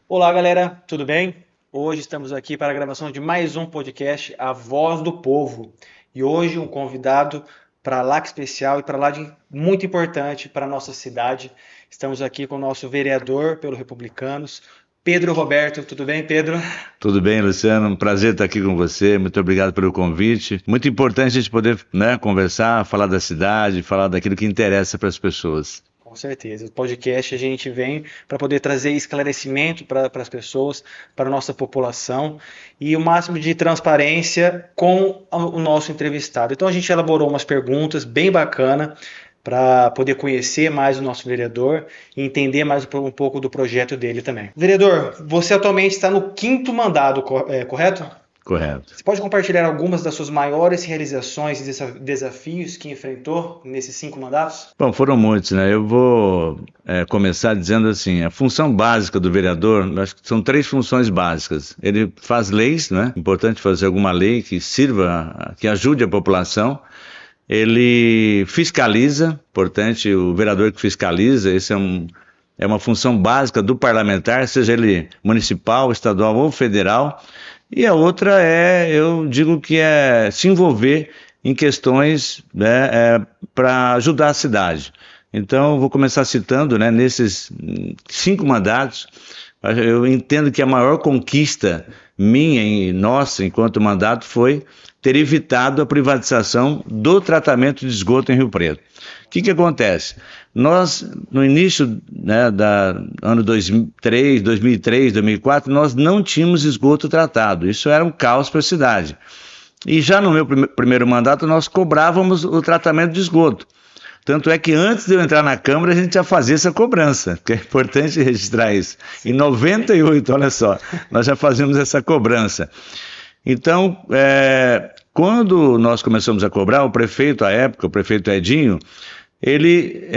Olá, galera, tudo bem? Hoje estamos aqui para a gravação de mais um podcast, A Voz do Povo. E hoje um convidado para lá que especial e para lá de muito importante para a nossa cidade. Estamos aqui com o nosso vereador pelo Republicanos, Pedro Roberto. Tudo bem, Pedro? Tudo bem, Luciano? Um prazer estar aqui com você. Muito obrigado pelo convite. Muito importante a gente poder, conversar, falar da cidade, falar daquilo que interessa para as pessoas. Com certeza. O podcast a gente vem para poder trazer esclarecimento para as pessoas, para a nossa população e o máximo de transparência com o nosso entrevistado. Então a gente elaborou umas perguntas bem bacana para poder conhecer mais o nosso vereador e entender mais um pouco do projeto dele também. Vereador, você atualmente está no quinto mandato, correto? Correto. Você pode compartilhar algumas das suas maiores realizações e desafios que enfrentou nesses 5 mandatos? Bom, foram muitos, né? Eu vou começar dizendo assim, a função básica do vereador, eu acho que são três funções básicas. Ele faz leis, né? Importante fazer alguma lei que sirva, que ajude a população. Ele fiscaliza, importante, o vereador que fiscaliza, esse é uma função básica do parlamentar, seja ele municipal, estadual ou federal. E a outra eu digo que é se envolver em questões, né, para ajudar a cidade. Então, eu vou começar citando, né, nesses 5 mandatos, eu entendo que a maior conquista minha e nossa enquanto mandato foi ter evitado a privatização do tratamento de esgoto em Rio Preto. O que acontece? Nós, no início, né, da ano 2003, 2004, nós não tínhamos esgoto tratado. Isso era um caos para a cidade. E já no meu primeiro mandato, nós cobrávamos o tratamento de esgoto. Tanto é que antes de eu entrar na Câmara, a gente já fazia essa cobrança, que é importante registrar isso. Em 98, olha só, nós já fazíamos essa cobrança. Então, quando nós começamos a cobrar, o prefeito, à época, o prefeito Edinho, ele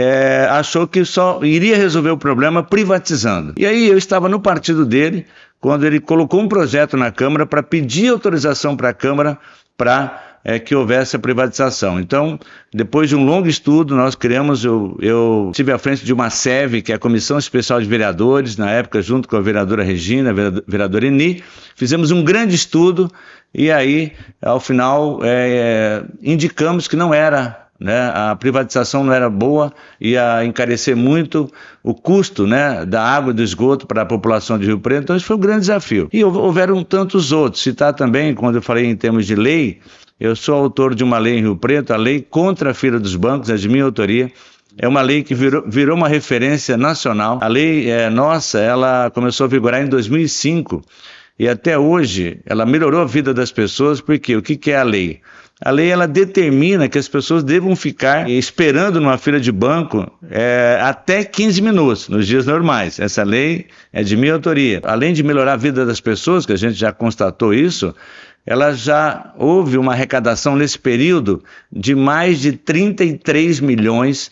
achou que só iria resolver o problema privatizando. E aí eu estava no partido dele, quando ele colocou um projeto na Câmara para pedir autorização para a Câmara para que houvesse a privatização. Então, depois de um longo estudo, nós criamos, eu estive à frente de uma SEV, que é a Comissão Especial de Vereadores, na época, junto com a vereadora Regina, a vereadora Eni, fizemos um grande estudo e aí, ao final, indicamos que não era, né, a privatização não era boa, ia encarecer muito o custo, né, da água e do esgoto para a população de Rio Preto. Então, isso foi um grande desafio. E houveram tantos outros. Citar também, quando eu falei em termos de lei, eu sou autor de uma lei em Rio Preto, a lei contra a fila dos bancos, é de minha autoria. É uma lei que virou uma referência nacional. A lei nossa, ela começou a vigorar em 2005 e até hoje ela melhorou a vida das pessoas, porque o que é a lei? A lei ela determina que as pessoas devam ficar esperando numa fila de banco até 15 minutos, nos dias normais. Essa lei é de minha autoria. Além de melhorar a vida das pessoas, que a gente já constatou isso, ela já houve uma arrecadação nesse período de mais de 33 milhões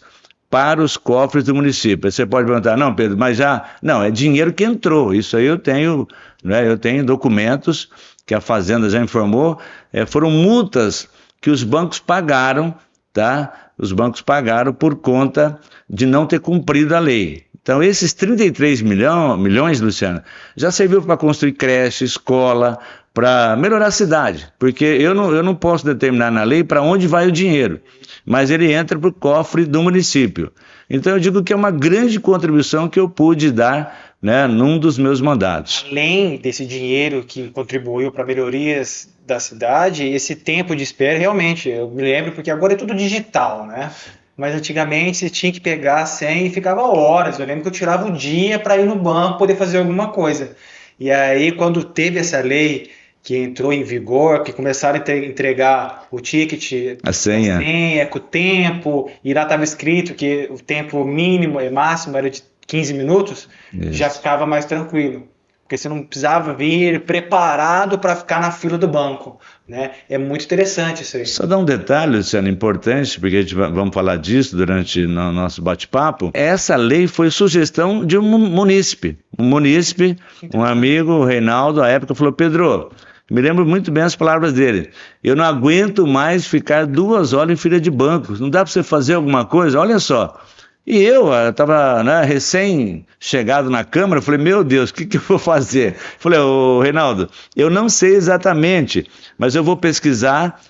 para os cofres do município. Você pode perguntar, não, Pedro, mas já... Não, é dinheiro que entrou. Isso aí eu tenho, né, eu tenho documentos que a Fazenda já informou, foram multas que os bancos pagaram, tá? Os bancos pagaram por conta de não ter cumprido a lei. Então, esses 33 milhões, Luciano, já serviu para construir creche, escola, para melhorar a cidade, porque eu não posso determinar na lei para onde vai o dinheiro, mas ele entra para o cofre do município. Então, eu digo que é uma grande contribuição que eu pude dar, né, num dos meus mandatos. Além desse dinheiro que contribuiu para melhorias da cidade, esse tempo de espera, realmente, eu me lembro, porque agora é tudo digital, né? Mas antigamente você tinha que pegar a senha e ficava horas. Eu lembro que eu tirava o dia para ir no banco poder fazer alguma coisa. E aí, quando teve essa lei que entrou em vigor, que começaram a entregar o ticket, A senha. com o tempo, e lá estava escrito que o tempo mínimo e máximo era de 15 minutos, já Isso. ficava mais tranquilo. Porque você não precisava vir preparado para ficar na fila do banco, né? É muito interessante isso aí. Só dar um detalhe, Luciano, importante, porque vamos falar disso durante o nosso bate-papo. Essa lei foi sugestão de um munícipe. Um amigo, o Reinaldo, à época, falou, Pedro, me lembro muito bem as palavras dele. Eu não aguento mais ficar 2 horas em fila de banco. Não dá para você fazer alguma coisa? Olha só. E eu estava, né, recém-chegado na Câmara, falei, meu Deus, o que eu vou fazer? Falei, ô Reinaldo, eu não sei exatamente, mas eu vou pesquisar.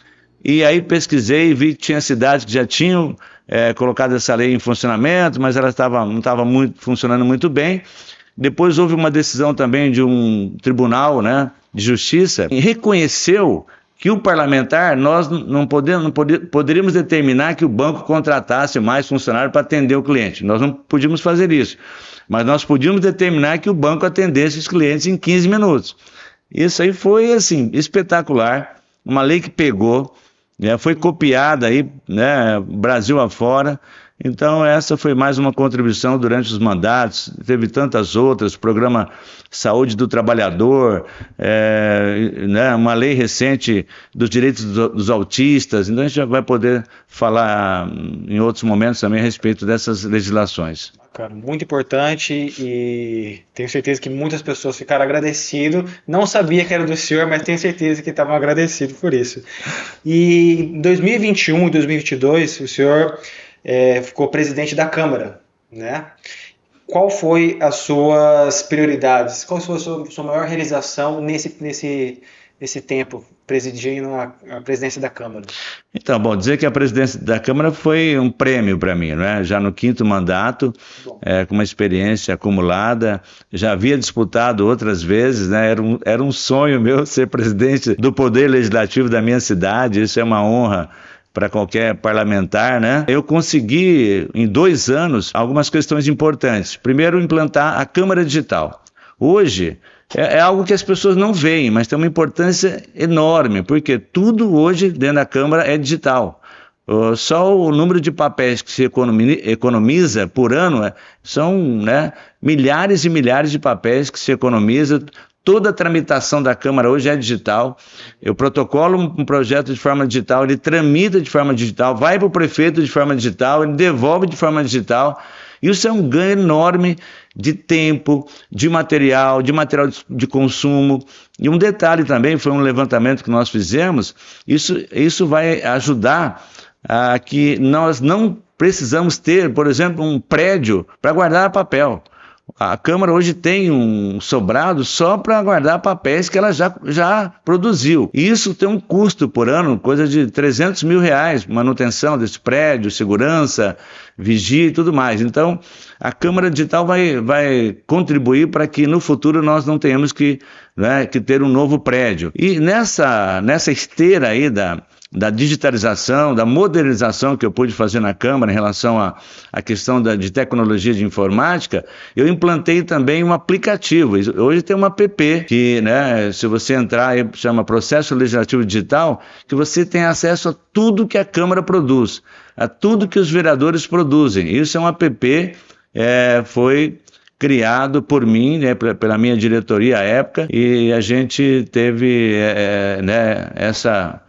E aí pesquisei e vi que tinha cidades que já tinham colocado essa lei em funcionamento, mas ela não estava funcionando muito bem. Depois houve uma decisão também de um tribunal, né, de justiça, e reconheceu que o parlamentar, nós não poderíamos determinar que o banco contratasse mais funcionários para atender o cliente. Nós não podíamos fazer isso. Mas nós podíamos determinar que o banco atendesse os clientes em 15 minutos. Isso aí foi, assim, espetacular. Uma lei que pegou, né, foi copiada aí, né, Brasil afora. Então essa foi mais uma contribuição durante os mandatos, teve tantas outras, programa Saúde do Trabalhador, né, uma lei recente dos direitos dos autistas, então a gente já vai poder falar em outros momentos também a respeito dessas legislações. Cara, muito importante e tenho certeza que muitas pessoas ficaram agradecidas. Não sabia que era do senhor, mas tenho certeza que estavam agradecidos por isso. E em 2021 e 2022, o senhor ficou presidente da Câmara, né? Qual foi as suas prioridades? Qual foi a sua maior realização nesse tempo, presidindo a presidência da Câmara? Então, bom, dizer que a presidência da Câmara foi um prêmio para mim, né? Já no 5º mandato, com uma experiência acumulada, já havia disputado outras vezes, né? Era um sonho meu ser presidente do Poder Legislativo da minha cidade, isso é uma honra para qualquer parlamentar, né? Eu consegui, em 2 anos, algumas questões importantes. Primeiro, implantar a Câmara Digital. Hoje, é algo que as pessoas não veem, mas tem uma importância enorme, porque tudo hoje dentro da Câmara é digital. Só o número de papéis que se economiza por ano são, né, milhares e milhares de papéis que se economiza. Toda a tramitação da Câmara hoje é digital. Eu protocolo um projeto de forma digital, ele tramita de forma digital, vai para o prefeito de forma digital, ele devolve de forma digital. Isso é um ganho enorme de tempo, de material de consumo. E um detalhe também, foi um levantamento que nós fizemos, isso vai ajudar a que nós não precisamos ter, por exemplo, um prédio para guardar papel. A Câmara hoje tem um sobrado só para guardar papéis que ela já produziu. E isso tem um custo por ano, coisa de R$300 mil, manutenção desse prédio, segurança, vigia e tudo mais. Então, a Câmara Digital vai contribuir para que no futuro nós não tenhamos que ter um novo prédio. E nessa esteira aí da digitalização, da modernização que eu pude fazer na Câmara em relação à questão de tecnologia de informática, eu implantei também um aplicativo. Hoje tem uma app que, né, se você entrar, chama Processo Legislativo Digital, que você tem acesso a tudo que a Câmara produz, a tudo que os vereadores produzem. Isso é um app, foi criado por mim, né, pela minha diretoria à época, e a gente teve né, essa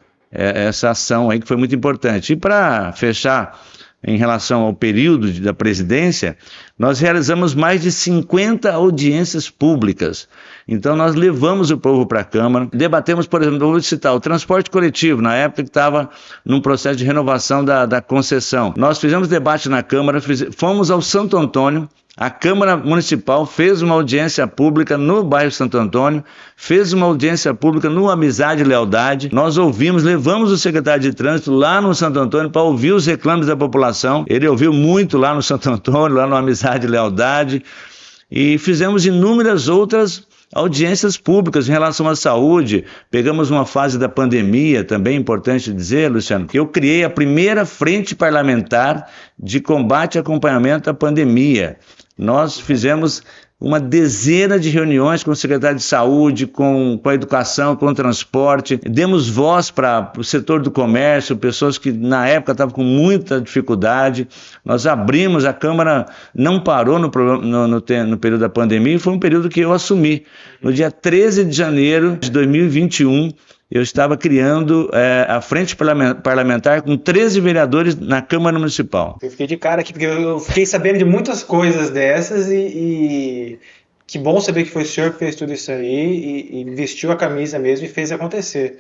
ação aí que foi muito importante. E para fechar, em relação ao período da presidência, nós realizamos mais de 50 audiências públicas. Então nós levamos o povo para a Câmara, debatemos, por exemplo, vou citar o transporte coletivo, na época que estava num processo de renovação da concessão. Nós fizemos debate na Câmara, fomos ao Santo Antônio, a Câmara Municipal fez uma audiência pública no bairro Santo Antônio, fez uma audiência pública no Amizade e Lealdade. Nós levamos o secretário de Trânsito lá no Santo Antônio para ouvir os reclames da população. Ele ouviu muito lá no Santo Antônio, lá no Amizade e Lealdade. E fizemos inúmeras outras audiências públicas em relação à saúde. Pegamos uma fase da pandemia, também é importante dizer, Luciano, que eu criei a primeira frente parlamentar de combate e acompanhamento à pandemia. Nós fizemos uma dezena de reuniões com o secretário de saúde, com a educação, com o transporte, demos voz para o setor do comércio, pessoas que na época estavam com muita dificuldade. Nós abrimos, a Câmara não parou no período da pandemia, e foi um período que eu assumi. No dia 13 de janeiro de 2021, eu estava criando a frente parlamentar com 13 vereadores na Câmara Municipal. Eu fiquei de cara aqui, porque eu fiquei sabendo de muitas coisas dessas e que bom saber que foi o senhor que fez tudo isso aí e vestiu a camisa mesmo e fez acontecer.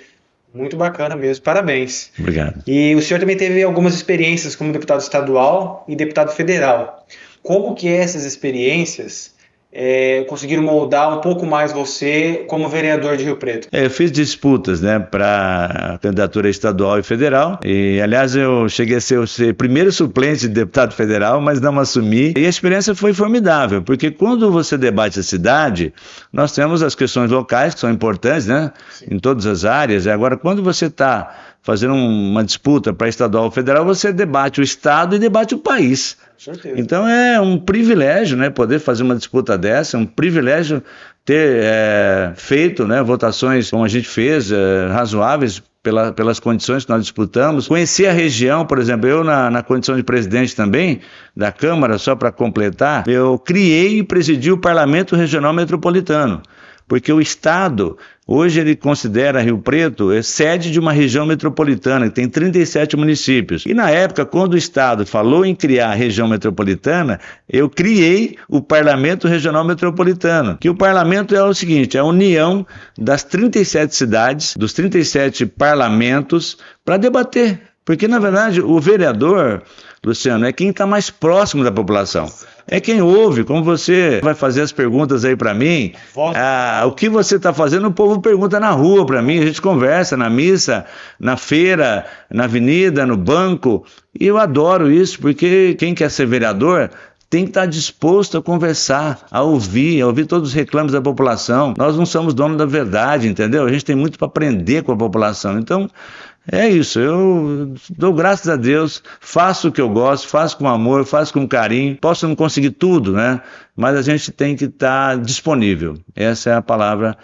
Muito bacana mesmo, parabéns. Obrigado. E o senhor também teve algumas experiências como deputado estadual e deputado federal. Como que essas experiências conseguiram moldar um pouco mais você como vereador de Rio Preto? Eu fiz disputas, né, para candidatura estadual e federal, e aliás eu cheguei a ser o primeiro suplente de deputado federal, mas não assumi, e a experiência foi formidável, porque quando você debate a cidade, nós temos as questões locais que são importantes, né, em todas as áreas, e agora quando você está fazendo uma disputa para estadual ou federal, você debate o estado e debate o país. Então é um privilégio, né, poder fazer uma disputa dessa, é um privilégio ter feito, né, votações como a gente fez, razoáveis pelas condições que nós disputamos. Conheci a região, por exemplo, eu na condição de presidente também da Câmara, só para completar, eu criei e presidi o Parlamento Regional Metropolitano. Porque o Estado, hoje ele considera Rio Preto sede de uma região metropolitana, que tem 37 municípios. E na época, quando o Estado falou em criar a região metropolitana, eu criei o Parlamento Regional Metropolitano, que o parlamento é o seguinte, é a união das 37 cidades, dos 37 parlamentos, para debater. Porque, na verdade, o vereador, Luciano, é quem está mais próximo da população. É quem ouve, como você vai fazer as perguntas aí para mim, o que você está fazendo, o povo pergunta na rua para mim, a gente conversa na missa, na feira, na avenida, no banco, e eu adoro isso, porque quem quer ser vereador tem que estar disposto a conversar, a ouvir todos os reclames da população. Nós não somos donos da verdade, entendeu? A gente tem muito para aprender com a população, então é isso, eu dou graças a Deus, faço o que eu gosto, faço com amor, faço com carinho, posso não conseguir tudo, né? Mas a gente tem que estar disponível, essa é a palavra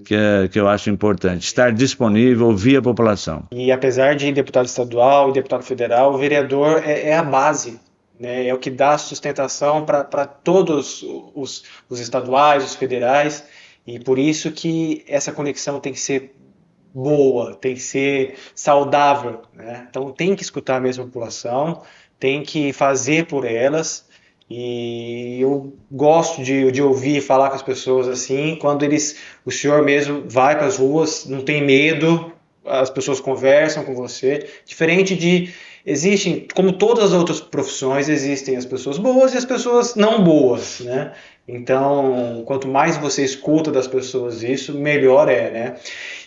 que eu acho importante, estar disponível, ouvir a população. E apesar de deputado estadual e deputado federal, o vereador é a base, né? É o que dá sustentação para todos os estaduais, os federais, e por isso que essa conexão tem que ser boa, tem que ser saudável, né? Então tem que escutar mesmo a população, tem que fazer por elas, e eu gosto de ouvir falar com as pessoas assim, quando o senhor mesmo vai para as ruas, não tem medo, as pessoas conversam com você, existem, como todas as outras profissões, existem as pessoas boas e as pessoas não boas, né? Então, quanto mais você escuta das pessoas isso, melhor né?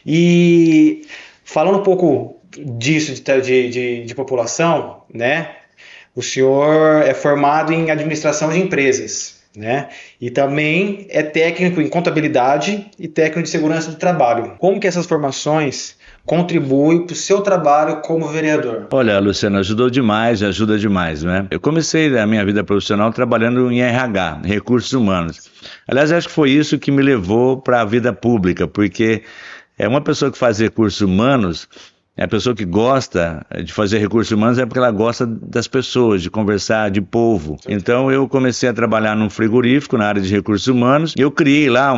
E falando um pouco disso de população, né? O senhor é formado em administração de empresas, né? E também é técnico em contabilidade e técnico de segurança do trabalho. Como que essas formações contribui para o seu trabalho como vereador? Olha, Luciano, ajuda demais, né? Eu comecei a minha vida profissional trabalhando em RH, recursos humanos. Aliás, acho que foi isso que me levou para a vida pública, porque uma pessoa que faz recursos humanos, a pessoa que gosta de fazer recursos humanos é porque ela gosta das pessoas, de conversar, de povo. Então eu comecei a trabalhar num frigorífico na área de recursos humanos. Eu criei lá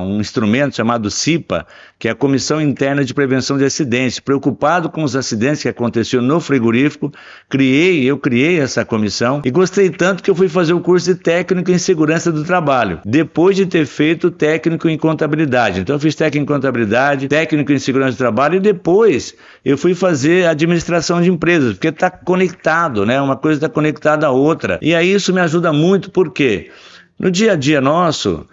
um instrumento chamado CIPA, que é a Comissão Interna de Prevenção de Acidentes. Preocupado com os acidentes que aconteciam no frigorífico, eu criei essa comissão e gostei tanto que eu fui fazer o curso de técnico em segurança do trabalho, depois de ter feito técnico em contabilidade. Então eu fiz técnico em contabilidade, técnico em segurança do trabalho e depois eu fui fazer administração de empresas, porque está conectado, né? Uma coisa está conectada à outra. E aí isso me ajuda muito, porque no dia a dia nosso,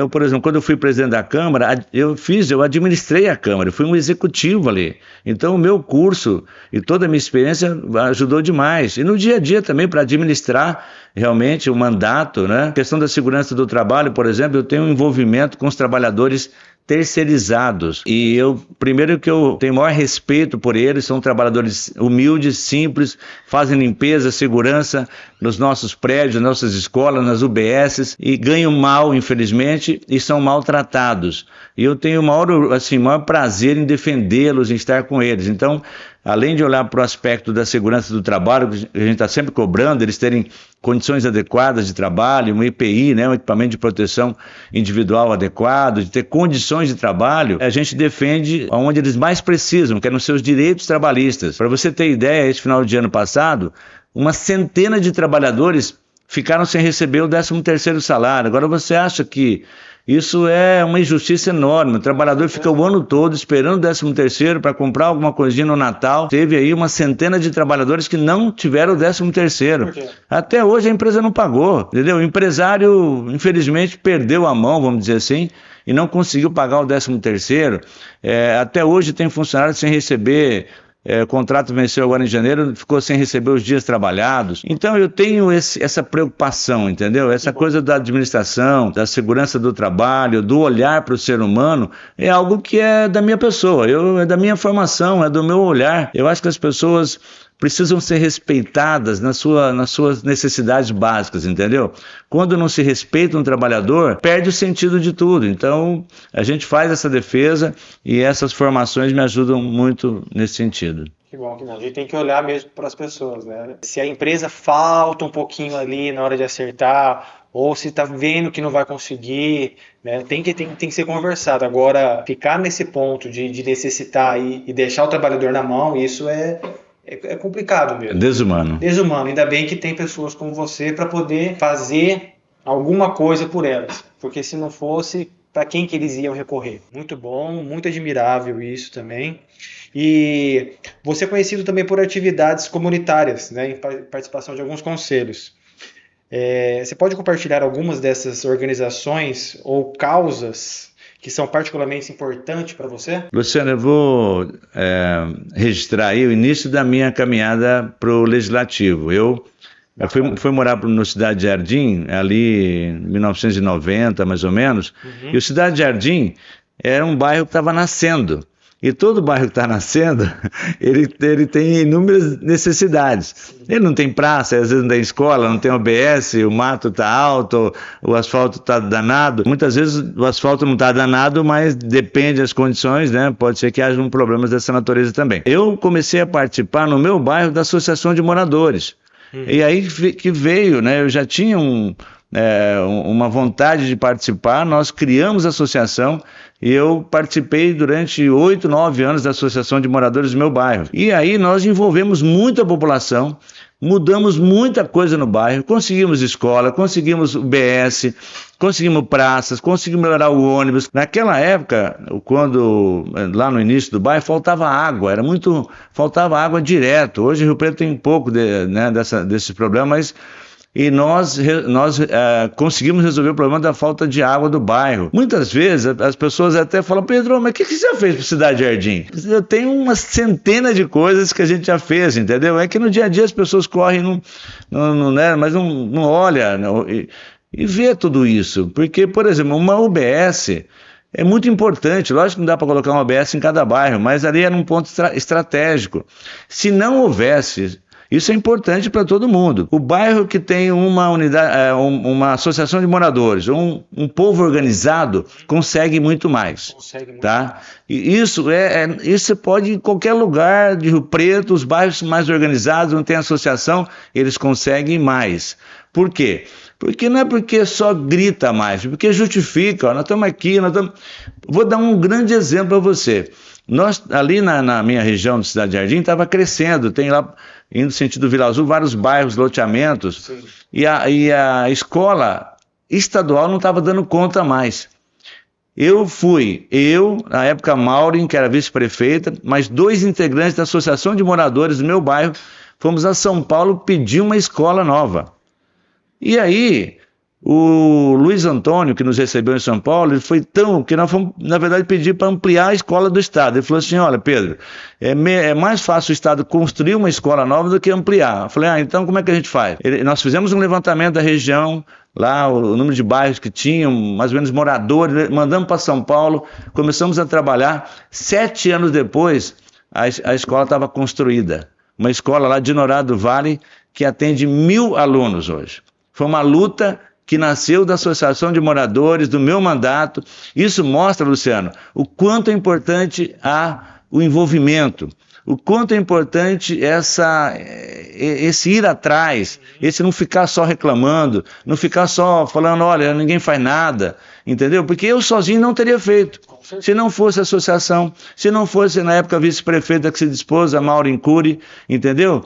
por exemplo, quando eu fui presidente da Câmara, eu administrei a Câmara, eu fui um executivo ali. Então o meu curso e toda a minha experiência ajudou demais. E no dia a dia também, para administrar realmente o mandato, né? A questão da segurança do trabalho, por exemplo, eu tenho um envolvimento com os trabalhadores terceirizados. E primeiro que eu tenho maior respeito por eles, são trabalhadores humildes, simples, fazem limpeza, segurança nos nossos prédios, nas nossas escolas, nas UBSs, e ganham mal, infelizmente, e são maltratados. E eu tenho o maior prazer em defendê-los, em estar com eles. Então, além de olhar para o aspecto da segurança do trabalho, que a gente está sempre cobrando, eles terem condições adequadas de trabalho, um EPI, né, um equipamento de proteção individual adequado, de ter condições de trabalho, a gente defende onde eles mais precisam, que é nos seus direitos trabalhistas. Para você ter ideia, esse final de ano passado, uma centena de trabalhadores ficaram sem receber o 13º salário. Agora você acha que isso é uma injustiça enorme. O trabalhador fica o ano todo esperando o 13º para comprar alguma coisinha no Natal. Teve aí uma centena de trabalhadores que não tiveram o 13º. Até hoje a empresa não pagou, entendeu? O empresário, infelizmente, perdeu a mão, vamos dizer assim, e não conseguiu pagar o 13º. Até hoje tem funcionário sem receber. O contrato venceu agora em janeiro, ficou sem receber os dias trabalhados. Então eu tenho essa preocupação, entendeu? Essa coisa da administração, da segurança do trabalho, do olhar para o ser humano, é algo que é da minha pessoa, é da minha formação, é do meu olhar. Eu acho que as pessoas precisam ser respeitadas nas suas necessidades básicas, entendeu? Quando não se respeita um trabalhador, perde o sentido de tudo. Então, a gente faz essa defesa e essas formações me ajudam muito nesse sentido. Que bom, que bom. A gente tem que olhar mesmo para as pessoas, né? Se a empresa falta um pouquinho ali na hora de acertar, ou se está vendo que não vai conseguir, né? Tem que ser conversado. Agora, ficar nesse ponto de necessitar e deixar o trabalhador na mão, isso é complicado mesmo. Desumano. Desumano. Ainda bem que tem pessoas como você para poder fazer alguma coisa por elas. Porque se não fosse, para quem que eles iam recorrer? Muito bom, muito admirável isso também. E você é conhecido também por atividades comunitárias, né, em participação de alguns conselhos. Você pode compartilhar algumas dessas organizações ou causas que são particularmente importantes para você? Luciano, eu vou registrar aí o início da minha caminhada para o Legislativo. Eu fui morar no Cidade Jardim, ali em 1990, mais ou menos, e o Cidade Jardim era um bairro que estava nascendo. E todo bairro que está nascendo, ele tem inúmeras necessidades. Ele não tem praça, às vezes não tem escola, não tem OBS, o mato está alto, o asfalto está danado. Muitas vezes o asfalto não está danado, mas depende das condições, né? Pode ser que haja problemas dessa natureza também. Eu comecei a participar no meu bairro da Associação de Moradores. E aí que veio, né? Eu já tinha uma vontade de participar, nós criamos a associação e eu participei durante 8, 9 anos da Associação de Moradores do meu bairro. E aí nós envolvemos muita população, mudamos muita coisa no bairro, conseguimos escola, conseguimos UBS, conseguimos praças, conseguimos melhorar o ônibus. Naquela época, quando lá no início do bairro, faltava água, faltava água direto. Hoje Rio Preto tem um pouco desse problema, mas nós conseguimos resolver o problema da falta de água do bairro. Muitas vezes as pessoas até falam: Pedro, mas o que você já fez para Cidade Jardim? Eu tenho uma centena de coisas que a gente já fez, entendeu? É que no dia a dia as pessoas correm, mas não olha e vê tudo isso. Porque, por exemplo, uma UBS é muito importante. Lógico que não dá para colocar uma UBS em cada bairro, mas ali era um ponto estratégico. Se não houvesse, isso é importante para todo mundo. O bairro que tem uma unidade, uma associação de moradores, um povo organizado, consegue muito mais. Tá? E isso pode em qualquer lugar de Rio Preto, os bairros mais organizados, não tem associação, eles conseguem mais. Por quê? Porque não é porque só grita mais, porque justifica. Nós estamos aqui, Vou dar um grande exemplo para você. Nós, ali na minha região de Cidade Jardim, estava crescendo, tem lá, indo no sentido Vila Azul, vários bairros, loteamentos, e a escola estadual não estava dando conta mais. Na época Maureen, que era vice-prefeita, mais 2 integrantes da Associação de Moradores do meu bairro, fomos a São Paulo pedir uma escola nova. E aí, o Luiz Antônio, que nos recebeu em São Paulo, ele foi que nós fomos, na verdade, pedir para ampliar a escola do Estado. Ele falou assim: olha, Pedro, é mais fácil o Estado construir uma escola nova do que ampliar. Eu falei: então como é que a gente faz? Nós fizemos um levantamento da região, lá o número de bairros que tinham, mais ou menos moradores, mandamos para São Paulo, começamos a trabalhar. 7 anos depois, a escola estava construída. Uma escola lá de Norá do Vale, que atende 1.000 alunos hoje. Foi uma luta que nasceu da Associação de Moradores, do meu mandato. Isso mostra, Luciano, o quanto é importante o envolvimento, o quanto é importante esse ir atrás, esse não ficar só reclamando, não ficar só falando: olha, ninguém faz nada, entendeu? Porque eu sozinho não teria feito. Se não fosse a associação, se não fosse, na época, a vice-prefeita que se dispôs, a Maureen Cury, entendeu?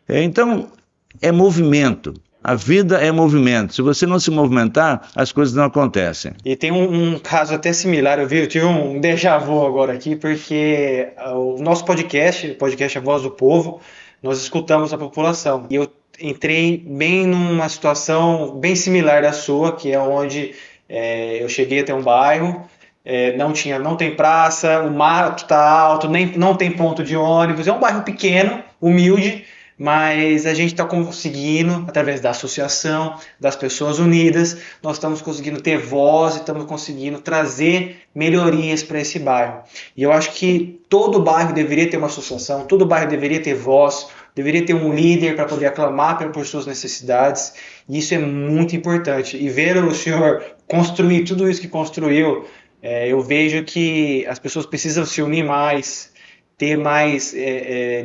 Então, é movimento. A vida é movimento. Se você não se movimentar, as coisas não acontecem. E tem um caso até similar, eu tive um déjà vu agora aqui, porque o nosso podcast, o podcast A Voz do Povo, nós escutamos a população. E eu entrei bem numa situação bem similar da sua, que é onde eu cheguei até um bairro, não tem praça, o mato está alto, não tem ponto de ônibus, é um bairro pequeno, humilde, mas a gente está conseguindo, através da associação, das pessoas unidas, nós estamos conseguindo ter voz e estamos conseguindo trazer melhorias para esse bairro. E eu acho que todo bairro deveria ter uma associação, todo bairro deveria ter voz, deveria ter um líder para poder aclamar por suas necessidades, e isso é muito importante. E ver o senhor construir tudo isso que construiu, eu vejo que as pessoas precisam se unir mais, ter mais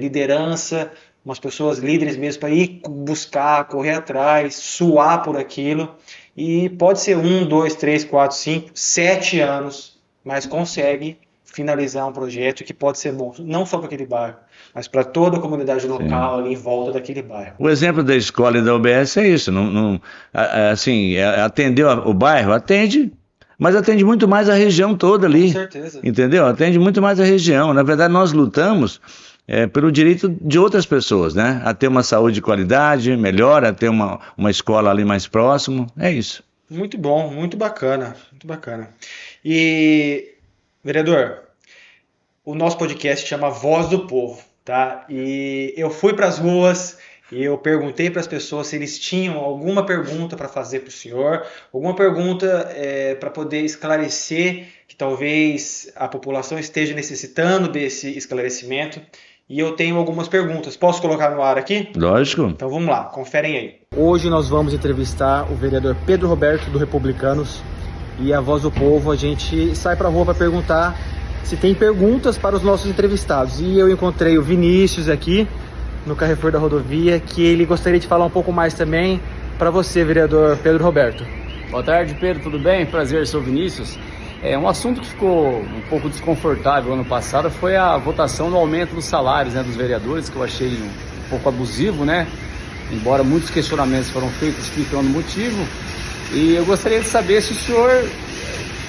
liderança, umas pessoas líderes mesmo para ir buscar, correr atrás, suar por aquilo. E pode ser 1, 2, 3, 4, 5, 7 anos, mas consegue finalizar um projeto que pode ser bom, não só para aquele bairro, mas para toda a comunidade local ali em volta daquele bairro. O exemplo da escola e da UBS é isso. Atendeu o bairro, atende, mas atende muito mais a região toda ali. Com certeza. Entendeu? Atende muito mais a região. Na verdade, nós lutamos pelo direito de outras pessoas, né? A ter uma saúde de qualidade melhor, a ter uma escola ali mais próximo. É isso. Muito bom, muito bacana, muito bacana. E, vereador, o nosso podcast chama Voz do Povo, tá? E eu fui para as ruas e eu perguntei para as pessoas se eles tinham alguma pergunta para fazer para o senhor, alguma pergunta para poder esclarecer que talvez a população esteja necessitando desse esclarecimento. E eu tenho algumas perguntas. Posso colocar no ar aqui? Lógico. Então vamos lá, conferem aí. Hoje nós vamos entrevistar o vereador Pedro Roberto, do Republicanos, e a Voz do Povo. A gente sai para a rua para perguntar se tem perguntas para os nossos entrevistados. E eu encontrei o Vinícius aqui, no Carrefour da Rodovia, que ele gostaria de falar um pouco mais também para você, vereador Pedro Roberto. Boa tarde, Pedro, tudo bem? Prazer, sou o Vinícius. Um assunto que ficou um pouco desconfortável ano passado foi a votação no aumento dos salários, né, dos vereadores, que eu achei um pouco abusivo, né? Embora muitos questionamentos foram feitos explicando o motivo. E eu gostaria de saber se o senhor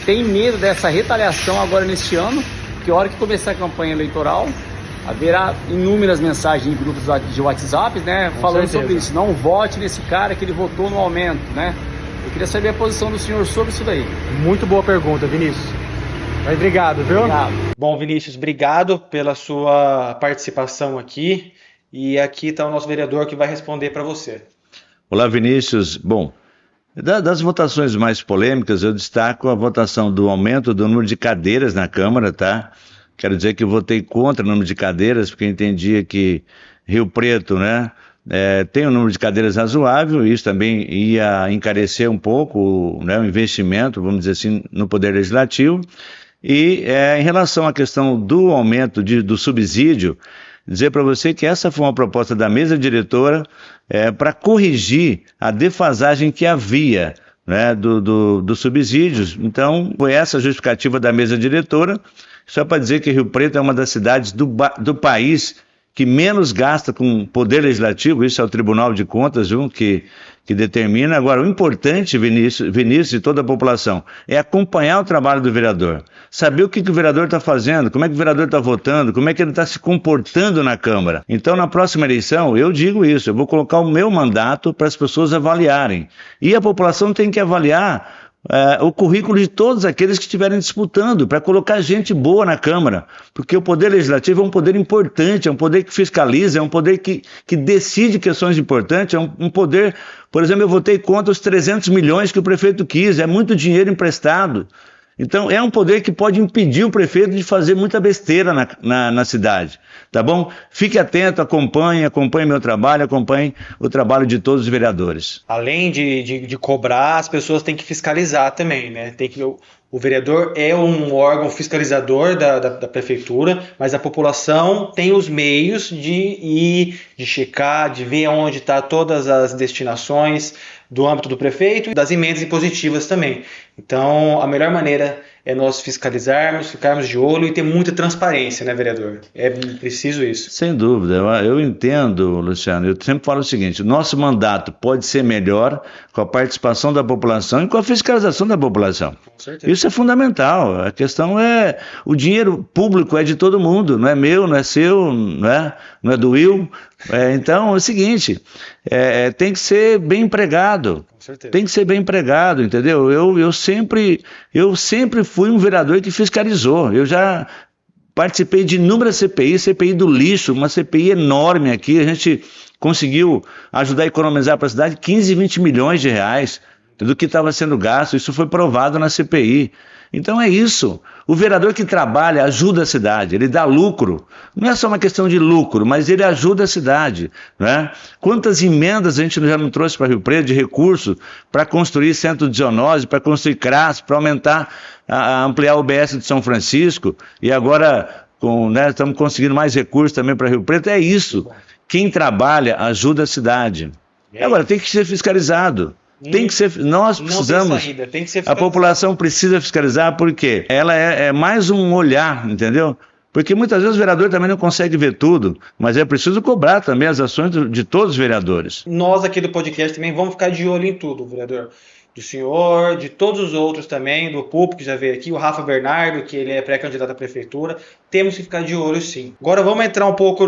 tem medo dessa retaliação agora neste ano, que a hora que começar a campanha eleitoral, haverá inúmeras mensagens em grupos de WhatsApp, né, falando sobre isso. Não vote nesse cara que ele votou no aumento, né? Eu queria saber a posição do senhor sobre isso daí. Muito boa pergunta, Vinícius. Mas obrigado, viu? Obrigado. Bom, Vinícius, obrigado pela sua participação aqui. E aqui está o nosso vereador que vai responder para você. Olá, Vinícius. Bom, das votações mais polêmicas, eu destaco a votação do aumento do número de cadeiras na Câmara, tá? Quero dizer que eu votei contra o número de cadeiras, porque eu entendia que Rio Preto, né, tem um número de cadeiras razoável, e isso também ia encarecer um pouco, né, o investimento, vamos dizer assim, no Poder Legislativo. E em relação à questão do aumento do subsídio, dizer para você que essa foi uma proposta da mesa diretora para corrigir a defasagem que havia, né, dos subsídios. Então, foi essa a justificativa da mesa diretora, só para dizer que Rio Preto é uma das cidades do país que menos gasta com poder legislativo. Isso é o Tribunal de Contas, viu, que determina. Agora, o importante, Vinícius e toda a população, é acompanhar o trabalho do vereador, saber o que o vereador está fazendo, como é que o vereador está votando, como é que ele está se comportando na Câmara. Então, na próxima eleição, eu digo isso, eu vou colocar o meu mandato para as pessoas avaliarem. E a população tem que avaliar o currículo de todos aqueles que estiverem disputando, para colocar gente boa na Câmara, porque o Poder Legislativo é um poder importante, é um poder que fiscaliza, é um poder que decide questões importantes, é um poder, por exemplo, eu votei contra os 300 milhões que o prefeito quis, é muito dinheiro emprestado. Então, é um poder que pode impedir o prefeito de fazer muita besteira na cidade, tá bom? Fique atento, acompanhe meu trabalho, acompanhe o trabalho de todos os vereadores. Além de cobrar, as pessoas têm que fiscalizar também, né? O vereador é um órgão fiscalizador da prefeitura, mas a população tem os meios de ir, de checar, de ver onde estão todas as destinações do âmbito do prefeito e das emendas impositivas também. Então, a melhor maneira é nós fiscalizarmos, ficarmos de olho e ter muita transparência, né, vereador? É preciso isso. Sem dúvida, eu entendo, Luciano. Eu sempre falo o seguinte: o nosso mandato pode ser melhor com a participação da população e com a fiscalização da população. Com certeza. Isso é fundamental. A questão é: o dinheiro público é de todo mundo, não é meu, não é seu, não é do Will. Então é o seguinte: tem que ser bem empregado. Com certeza. Tem que ser bem empregado, entendeu? Eu sempre fui um vereador que fiscalizou. Eu já participei de inúmeras CPIs, CPI do lixo, uma CPI enorme aqui. A gente conseguiu ajudar a economizar para a cidade 15, 20 milhões de reais do que estava sendo gasto. Isso foi provado na CPI. Então é isso. O vereador que trabalha ajuda a cidade, ele dá lucro. Não é só uma questão de lucro, mas ele ajuda a cidade, né? Quantas emendas a gente já não trouxe para Rio Preto de recursos para construir centro de zoonose, para construir CRAS, para ampliar o UBS de São Francisco, e agora estamos conseguindo mais recursos também para Rio Preto. É isso. Quem trabalha ajuda a cidade. Agora tem que ser fiscalizado. Tem que ser, nós precisamos, tem que ser a população precisa fiscalizar, porque ela é mais um olhar, entendeu? Porque muitas vezes o vereador também não consegue ver tudo, mas é preciso cobrar também as ações de todos os vereadores. Nós aqui do podcast também vamos ficar de olho em tudo, vereador. Do senhor, de todos os outros também, do público que já veio aqui, o Rafa Bernardo, que ele é pré-candidato à prefeitura. Temos que ficar de olho, sim. Agora vamos entrar um pouco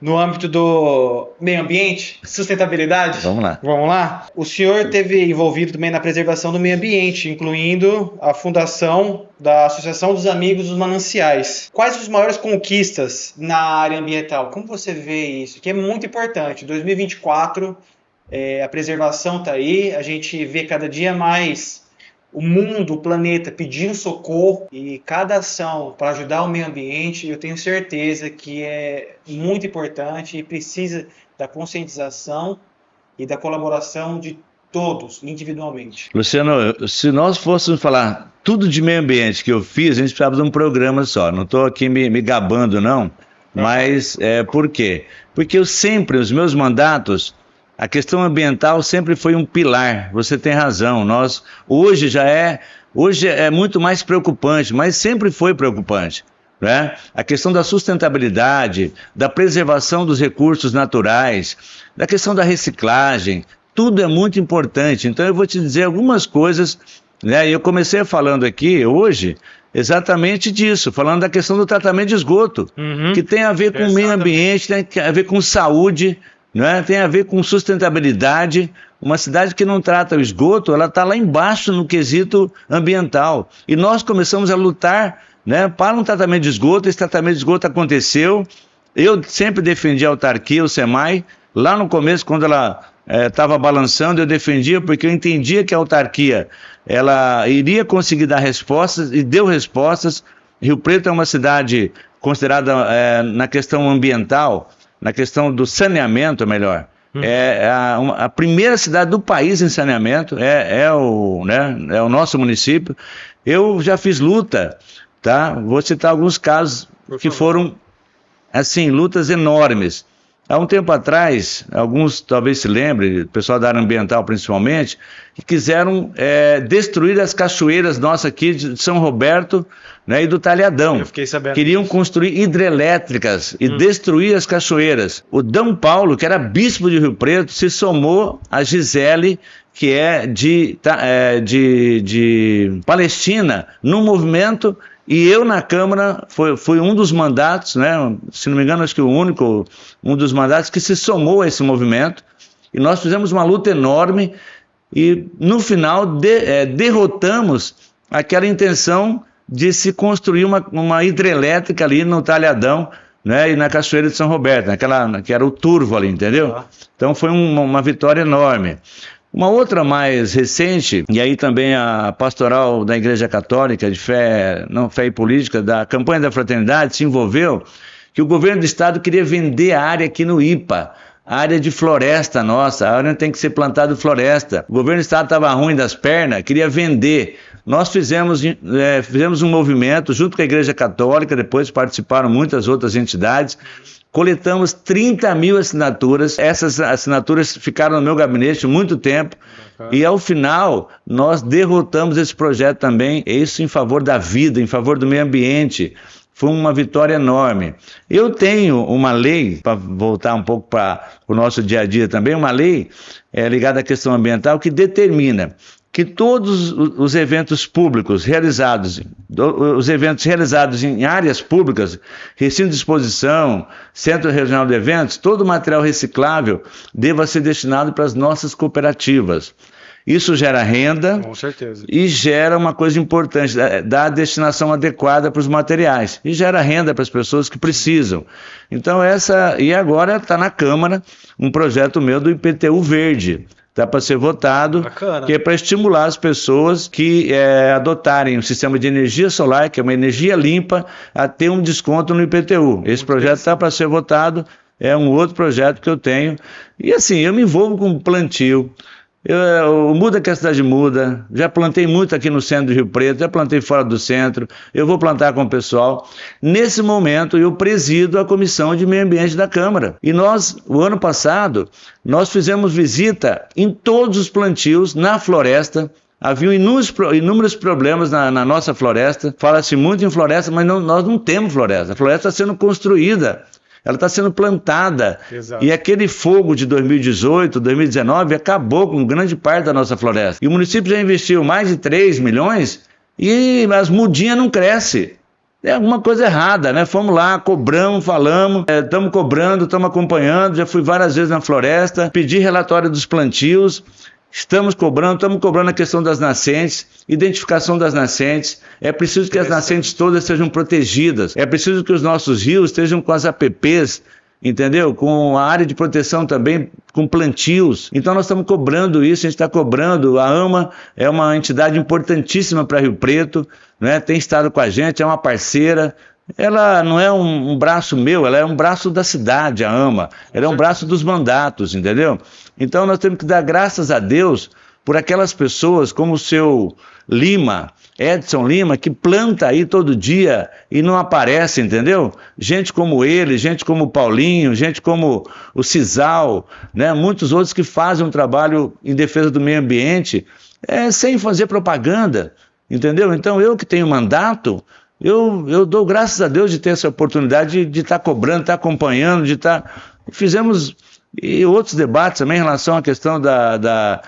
no âmbito do meio ambiente, sustentabilidade. Vamos lá. Vamos lá? O senhor esteve envolvido também na preservação do meio ambiente, incluindo a fundação da Associação dos Amigos dos Mananciais. Quais as maiores conquistas na área ambiental? Como você vê isso? Que é muito importante. 2024, a preservação está aí, a gente vê cada dia mais o mundo, o planeta pedindo socorro, e cada ação para ajudar o meio ambiente, eu tenho certeza que é muito importante e precisa da conscientização e da colaboração de todos, individualmente. Luciano, se nós fôssemos falar tudo de meio ambiente que eu fiz, a gente precisava de um programa só. Não estou aqui me gabando, não, mas por quê? Porque os meus mandatos, a questão ambiental sempre foi um pilar. Você tem razão. Hoje é muito mais preocupante, mas sempre foi preocupante, né? A questão da sustentabilidade, da preservação dos recursos naturais, da questão da reciclagem, tudo é muito importante. Então eu vou te dizer algumas coisas, né? Eu comecei falando aqui hoje exatamente disso, falando da questão do tratamento de esgoto, que tem a ver com o meio ambiente, tem a ver com saúde, tem a ver com sustentabilidade. Uma cidade que não trata o esgoto, ela está lá embaixo no quesito ambiental. E nós começamos a lutar, para um tratamento de esgoto. Esse tratamento de esgoto aconteceu. Eu sempre defendi a autarquia, o SEMAI. Lá no começo, quando ela estava balançando, eu defendia, porque eu entendia que a autarquia ela iria conseguir dar respostas, e deu respostas. Rio Preto é uma cidade considerada, na questão ambiental, na questão do saneamento, melhor, a primeira cidade do país em saneamento, é o nosso município. Eu já fiz luta, tá? Vou citar alguns casos que foram, assim, lutas enormes. Há um tempo atrás, alguns talvez se lembrem, o pessoal da área ambiental principalmente, que quiseram destruir as cachoeiras nossas aqui de São Roberto, e do Talhadão. Eu fiquei sabendo. Queriam construir hidrelétricas e destruir as cachoeiras. O D. Paulo, que era bispo de Rio Preto, se somou a Gisele, que é de Palestina, num movimento. E eu na Câmara, fui um dos mandatos, se não me engano, acho que o único, um dos mandatos que se somou a esse movimento, e nós fizemos uma luta enorme, e no final derrotamos aquela intenção de se construir uma hidrelétrica ali no Talhadão, e na Cachoeira de São Roberto, que era o turvo ali, entendeu? Então foi uma vitória enorme. Uma outra mais recente, e aí também a pastoral da Igreja Católica de Fé e Política, da Campanha da Fraternidade, se envolveu, que o governo do estado queria vender a área aqui no IPA, a área de floresta nossa, a área tem que ser plantada floresta. O governo do estado estava ruim das pernas, queria vender. Nós fizemos um movimento junto com a Igreja Católica, depois participaram muitas outras entidades, coletamos 30 mil assinaturas. Essas assinaturas ficaram no meu gabinete muito tempo. E ao final, nós derrotamos esse projeto também, isso em favor da vida, em favor do meio ambiente. Foi uma vitória enorme. Eu tenho uma lei, para voltar um pouco para o nosso dia a dia também, uma lei ligada à questão ambiental que determina que todos os eventos públicos realizados, em áreas públicas, recinto de exposição, centro regional de eventos, todo o material reciclável deva ser destinado para as nossas cooperativas. Isso gera renda. Com certeza. E gera uma coisa importante, dá a destinação adequada para os materiais. E gera renda para as pessoas que precisam. Então e agora está na Câmara um projeto meu do IPTU verde. Está para ser votado, bacana, que é para estimular as pessoas que adotarem um sistema de energia solar, que é uma energia limpa, a ter um desconto no IPTU. Esse projeto está para ser votado, é um outro projeto que eu tenho. E assim, eu me envolvo com plantio. O Muda que a Cidade Muda, já plantei muito aqui no centro de Rio Preto, já plantei fora do centro, eu vou plantar com o pessoal. Nesse momento, eu presido a Comissão de Meio Ambiente da Câmara. E o ano passado, nós fizemos visita em todos os plantios, na floresta. Havia inúmeros problemas na nossa floresta. Fala-se muito em floresta, mas nós não temos floresta. A floresta está sendo construída. Ela está sendo plantada. Exato. E aquele fogo de 2018, 2019 acabou com grande parte da nossa floresta. E o município já investiu mais de 3 milhões e as mudinhas não crescem. É alguma coisa errada, né? Fomos lá, cobramos, falamos, estamos cobrando, estamos acompanhando, já fui várias vezes na floresta, pedi relatório dos plantios. Estamos cobrando a questão das nascentes, identificação das nascentes. É preciso que as nascentes todas sejam protegidas. É preciso que os nossos rios estejam com as APPs, entendeu? Com a área de proteção também, com plantios. Então nós estamos cobrando isso, a gente está cobrando. A AMA é uma entidade importantíssima para Rio Preto, né? Tem estado com a gente, é uma parceira. Ela não é um braço meu, ela é um braço da cidade, a AMA. Ela é um braço dos mandatos, entendeu? Então nós temos que dar graças a Deus por aquelas pessoas como o seu Lima, Edson Lima, que planta aí todo dia e não aparece, entendeu? Gente como ele, gente como o Paulinho, gente como o Cisal, né? Muitos outros que fazem um trabalho em defesa do meio ambiente sem fazer propaganda, entendeu? Então eu que tenho mandato, eu dou graças a Deus de ter essa oportunidade de estar cobrando, estar acompanhando, de estar... Fizemos outros debates também em relação à questão das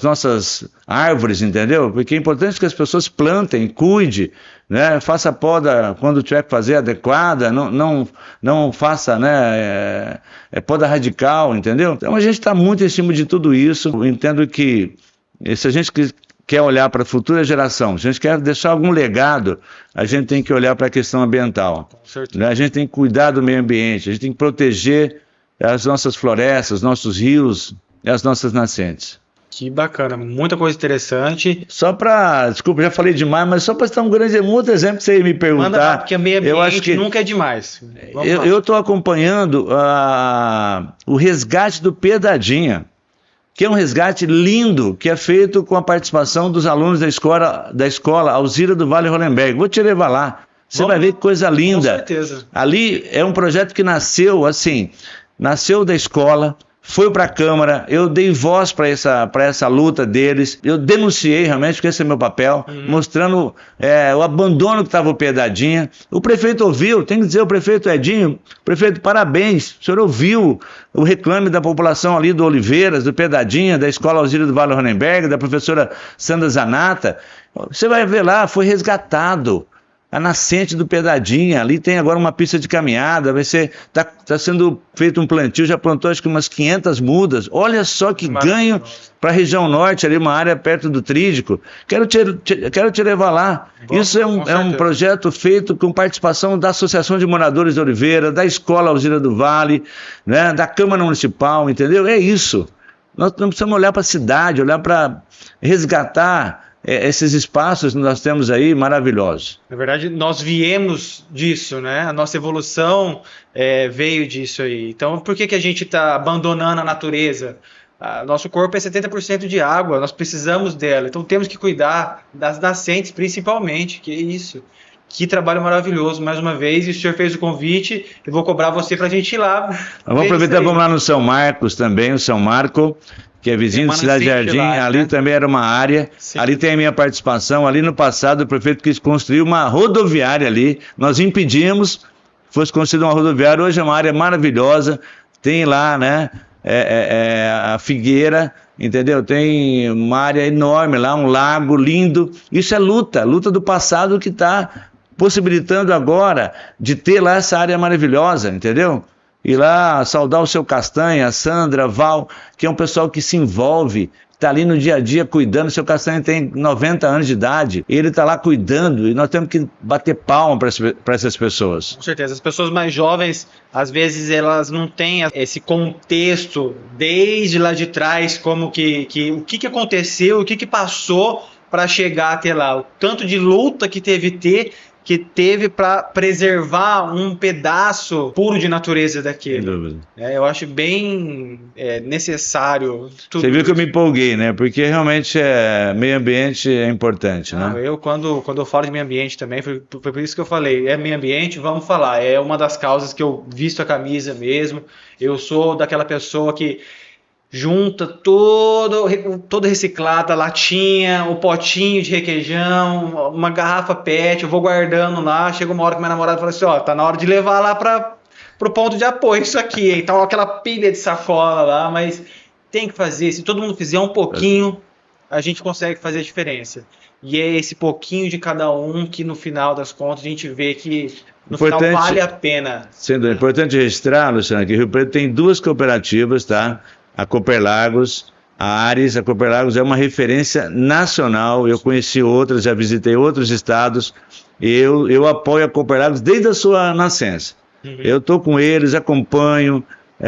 nossas árvores, entendeu? Porque é importante que as pessoas plantem, cuide, né? Faça a poda quando tiver que fazer adequada, não faça, né, poda radical, entendeu? Então a gente está muito em cima de tudo isso. Eu entendo que se a gente quer olhar para a futura geração, se a gente quer deixar algum legado, a gente tem que olhar para a questão ambiental. Né? A gente tem que cuidar do meio ambiente, a gente tem que proteger as nossas florestas, os nossos rios e as nossas nascentes. Que bacana, muita coisa interessante. Desculpa, já falei demais, mas só para citar um outro exemplo que você ia me perguntar. Manda lá, porque meio ambiente nunca é demais. Eu estou acompanhando o resgate do Pedadinha, que é um resgate lindo, que é feito com a participação dos alunos da escola Alzira do Vale Hollenberg. Vou te levar lá, você vai ver que coisa linda. Com certeza. Ali é um projeto que nasceu da escola, foi para a Câmara, eu dei voz para essa luta deles, eu denunciei realmente, porque esse é meu papel, mostrando o abandono que estava o Pedadinha. O prefeito ouviu, tem que dizer, o prefeito Edinho, prefeito, parabéns, o senhor ouviu o reclame da população ali do Oliveiras, do Pedadinha, da Escola Alzira do Vale Hollenberg, da professora Sandra Zanata. Você vai ver lá, foi resgatado a nascente do Pedadinha, ali tem agora uma pista de caminhada, tá sendo feito um plantio, já plantou acho que umas 500 mudas, olha só que ganho para a região norte, ali uma área perto do Trídico, quero te levar lá. Isso é um projeto feito com participação da Associação de Moradores de Oliveira, da Escola Alzira do Vale, né, da Câmara Municipal, entendeu? É isso, nós precisamos olhar para a cidade, olhar para resgatar esses espaços que nós temos aí maravilhosos. Na verdade, nós viemos disso, né? A nossa evolução veio disso aí. Então, por que a gente está abandonando a natureza? Nosso corpo é 70% de água, nós precisamos dela. Então, temos que cuidar das nascentes, principalmente, que é isso. Que trabalho maravilhoso, mais uma vez, e o senhor fez o convite, eu vou cobrar você para a gente ir lá. Vamos aproveitar, vamos lá no São Marcos também, o São Marco, que é vizinho de Cidade Jardim, lá, ali, né? Também era uma área, sim. Ali tem a minha participação, ali no passado o prefeito quis construir uma rodoviária ali, nós impedimos que fosse construída uma rodoviária, hoje é uma área maravilhosa, tem lá, né, a Figueira, entendeu? Tem uma área enorme lá, um lago lindo, isso é luta do passado que está possibilitando agora de ter lá essa área maravilhosa, entendeu? Ir lá saudar o seu Castanha, a Sandra, Val, que é um pessoal que se envolve, está ali no dia a dia cuidando. O seu Castanha tem 90 anos de idade, ele está lá cuidando e nós temos que bater palma para essas pessoas. Com certeza, as pessoas mais jovens, às vezes elas não têm esse contexto desde lá de trás, como o que aconteceu, o que passou para chegar até lá, o tanto de luta que teve para preservar um pedaço puro de natureza daquele. Sem dúvida. Eu acho bem necessário. Você viu que eu me empolguei, né? Porque realmente meio ambiente é importante, né? Eu, quando eu falo de meio ambiente também, foi por isso que eu falei, meio ambiente, vamos falar, é uma das causas que eu visto a camisa mesmo. Eu sou daquela pessoa que junta todo reciclado, a latinha, o potinho de requeijão, uma garrafa PET, eu vou guardando lá, chega uma hora que minha namorada fala assim, tá na hora de levar lá pro ponto de apoio isso aqui, então aquela pilha de sacola lá, mas tem que fazer, se todo mundo fizer um pouquinho, a gente consegue fazer a diferença. E é esse pouquinho de cada um que no final das contas a gente vê que no final vale a pena. Sendo importante registrar, Luciano, que Rio Preto tem 2 cooperativas, tá? A Cooperlagos, a Ares. A Cooperlagos é uma referência nacional, eu conheci outras, já visitei outros estados, eu apoio a Cooperlagos desde a sua nascença. Eu estou com eles, acompanho,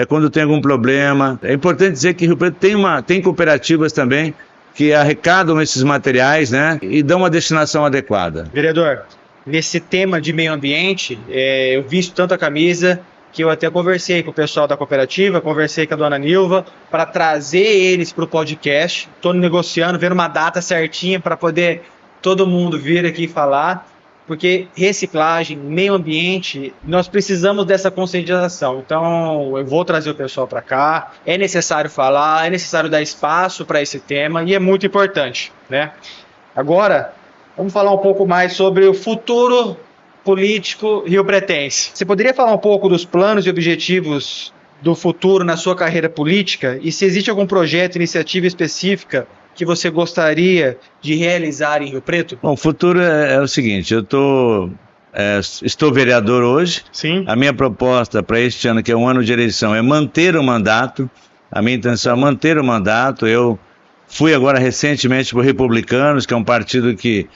quando tem algum problema. É importante dizer que Rio Preto tem cooperativas também que arrecadam esses materiais, né, e dão uma destinação adequada. Vereador, nesse tema de meio ambiente, eu visto tanto a camisa que eu até conversei com o pessoal da cooperativa, conversei com a dona Nilva, para trazer eles para o podcast. Estou negociando, vendo uma data certinha para poder todo mundo vir aqui falar, porque reciclagem, meio ambiente, nós precisamos dessa conscientização. Então, eu vou trazer o pessoal para cá, é necessário falar, é necessário dar espaço para esse tema e é muito importante, né? Agora, vamos falar um pouco mais sobre o futuro político riopretense. Você poderia falar um pouco dos planos e objetivos do futuro na sua carreira política e se existe algum projeto, iniciativa específica que você gostaria de realizar em Rio Preto? Bom, o futuro é o seguinte, estou vereador hoje. Sim. A minha proposta para este ano, que é um ano de eleição, é manter o mandato. A minha intenção é manter o mandato. Eu fui agora recentemente para o Republicanos, que é um partido que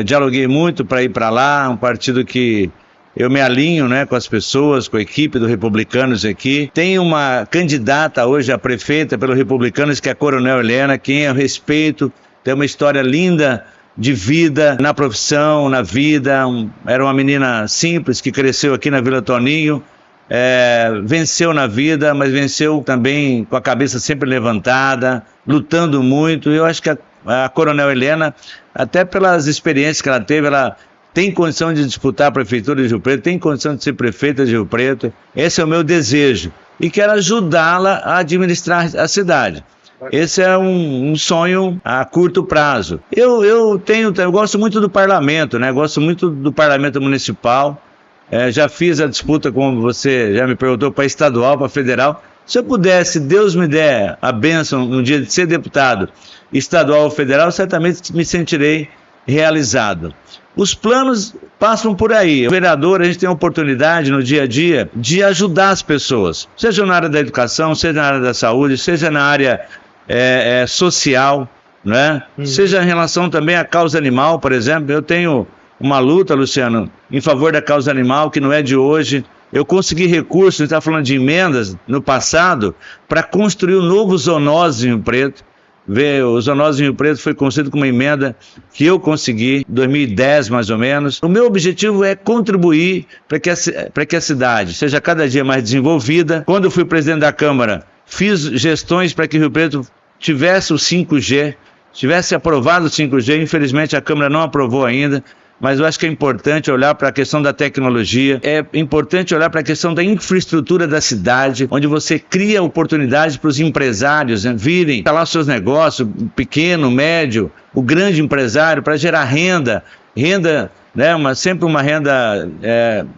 dialoguei muito para ir para lá, um partido que eu me alinho, né, com as pessoas, com a equipe do Republicanos aqui. Tem uma candidata hoje a prefeita pelo Republicanos, que é a Coronel Helena, quem eu respeito, tem uma história linda de vida, na profissão, na vida. Era uma menina simples que cresceu aqui na Vila Toninho, venceu na vida, mas venceu também com a cabeça sempre levantada, lutando muito. Eu acho que a Coronel Helena, até pelas experiências que ela teve, ela tem condição de disputar a prefeitura de Rio Preto, tem condição de ser prefeita de Rio Preto. Esse é o meu desejo. E quero ajudá-la a administrar a cidade. Esse é um sonho a curto prazo. Eu gosto muito do parlamento, né? Gosto muito do parlamento municipal. Já fiz a disputa, como você já me perguntou, para estadual, para federal. Se eu pudesse, Deus me der a bênção no dia de ser deputado estadual ou federal, certamente me sentirei realizado. Os planos passam por aí. O vereador, a gente tem a oportunidade no dia a dia de ajudar as pessoas, seja na área da educação, seja na área da saúde, seja na área social, né? Seja em relação também à causa animal, por exemplo. Eu tenho uma luta, Luciano, em favor da causa animal, que não é de hoje. Eu consegui recursos, a gente está falando de emendas no passado, para construir um novo zoonose em Rio Preto. O zoonose em Rio Preto foi construído com uma emenda que eu consegui, em 2010 mais ou menos. O meu objetivo é contribuir para que a cidade seja cada dia mais desenvolvida. Quando eu fui presidente da Câmara, fiz gestões para que Rio Preto tivesse o 5G, tivesse aprovado o 5G, infelizmente a Câmara não aprovou ainda. mas eu acho que é importante olhar para a questão da tecnologia, é importante olhar para a questão da infraestrutura da cidade, onde você cria oportunidades para os empresários, né, virem instalar seus negócios, pequeno, médio, o grande empresário, para gerar renda, né, sempre uma renda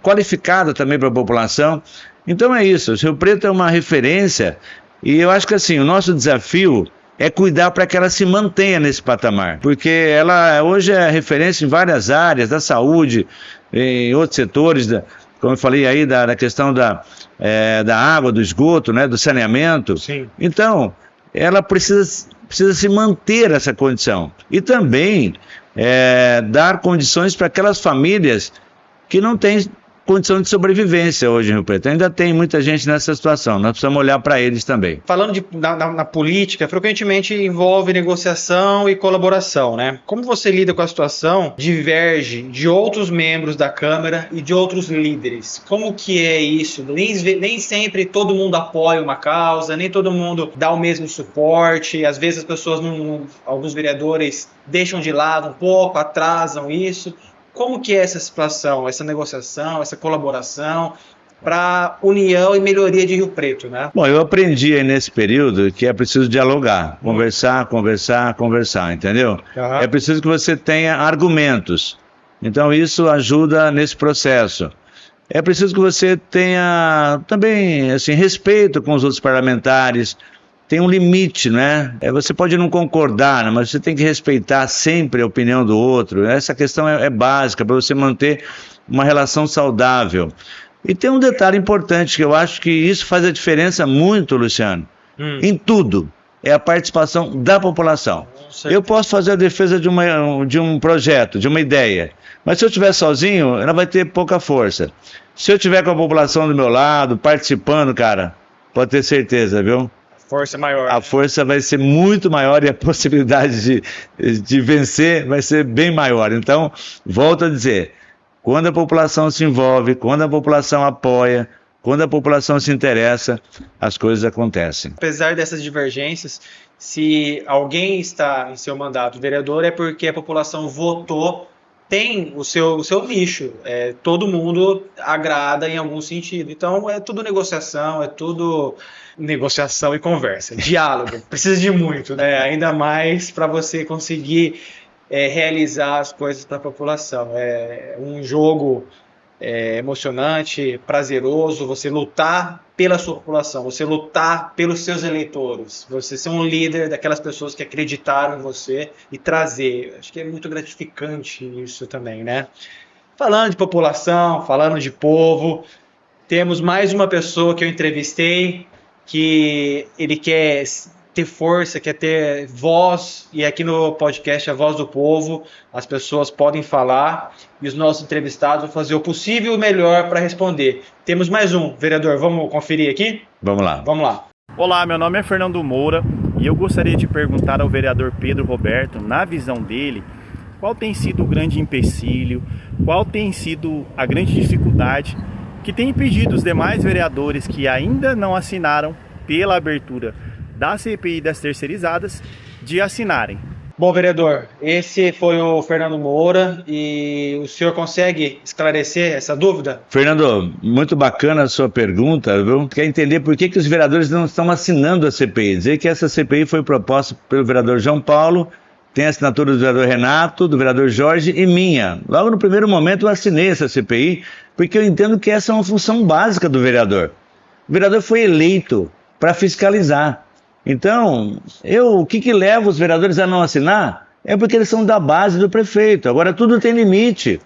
qualificada também para a população. Então é isso, o Rio Preto é uma referência e eu acho que assim, o nosso desafio é cuidar para que ela se mantenha nesse patamar, porque ela hoje é referência em várias áreas, da saúde, em outros setores, como eu falei aí, da questão da água, do esgoto, né, do saneamento. Sim. Então, ela precisa se manter essa condição. E também dar condições para aquelas famílias que não têm condição de sobrevivência hoje em Rio Preto. Ainda tem muita gente nessa situação, nós precisamos olhar para eles também. Falando na política, frequentemente envolve negociação e colaboração, né? Como você lida com a situação, diverge de outros membros da Câmara e de outros líderes. Como que é isso? Nem sempre todo mundo apoia uma causa, nem todo mundo dá o mesmo suporte, às vezes as pessoas, alguns vereadores deixam de lado um pouco, atrasam isso. Como que é essa situação, essa negociação, essa colaboração para união e melhoria de Rio Preto, né? Bom, eu aprendi aí nesse período que é preciso dialogar, conversar, entendeu? Uhum. É preciso que você tenha argumentos. Então isso ajuda nesse processo. É preciso que você tenha também, assim, respeito com os outros parlamentares. Tem um limite, né? Você pode não concordar, né? Mas você tem que respeitar sempre a opinião do outro. Essa questão é básica para você manter uma relação saudável. E tem um detalhe importante, que eu acho que isso faz a diferença muito, Luciano, em tudo. É a participação da população. Eu posso fazer a defesa de um projeto, de uma ideia, mas se eu estiver sozinho, ela vai ter pouca força. Se eu estiver com a população do meu lado, participando, cara, pode ter certeza, viu? Força maior. A força vai ser muito maior e a possibilidade de vencer vai ser bem maior. Então, volto a dizer, quando a população se envolve, quando a população apoia, quando a população se interessa, as coisas acontecem. Apesar dessas divergências, se alguém está em seu mandato vereador, é porque a população votou, tem o seu nicho, todo mundo agrada em algum sentido. Então é tudo negociação, negociação e conversa, diálogo, precisa de muito, né? Ainda mais para você conseguir realizar as coisas para a população. É um jogo emocionante, prazeroso, você lutar pela sua população, você lutar pelos seus eleitores, você ser um líder daquelas pessoas que acreditaram em você e trazer. Acho que é muito gratificante isso também, né? Falando de população, falando de povo, temos mais uma pessoa que eu entrevistei, que ele quer ter força, quer ter voz, e aqui no podcast A Voz do Povo, as pessoas podem falar e os nossos entrevistados vão fazer o possível e o melhor para responder. Temos mais um, vereador, vamos conferir aqui? Vamos lá. Vamos lá. Olá, meu nome é Fernando Moura e eu gostaria de perguntar ao vereador Pedro Roberto, na visão dele, qual tem sido o grande empecilho, qual tem sido a grande dificuldade que tem impedido os demais vereadores que ainda não assinaram pela abertura da CPI das terceirizadas de assinarem. Bom, vereador, esse foi o Fernando Moura e o senhor consegue esclarecer essa dúvida? Fernando, muito bacana a sua pergunta, viu? Quer entender por que os vereadores não estão assinando a CPI? Dizer que essa CPI foi proposta pelo vereador João Paulo, tem a assinatura do vereador Renato, do vereador Jorge e minha. Logo no primeiro momento eu assinei essa CPI, porque eu entendo que essa é uma função básica do vereador. O vereador foi eleito para fiscalizar. Então, o que leva os vereadores a não assinar? É porque eles são da base do prefeito. Agora, tudo tem limite,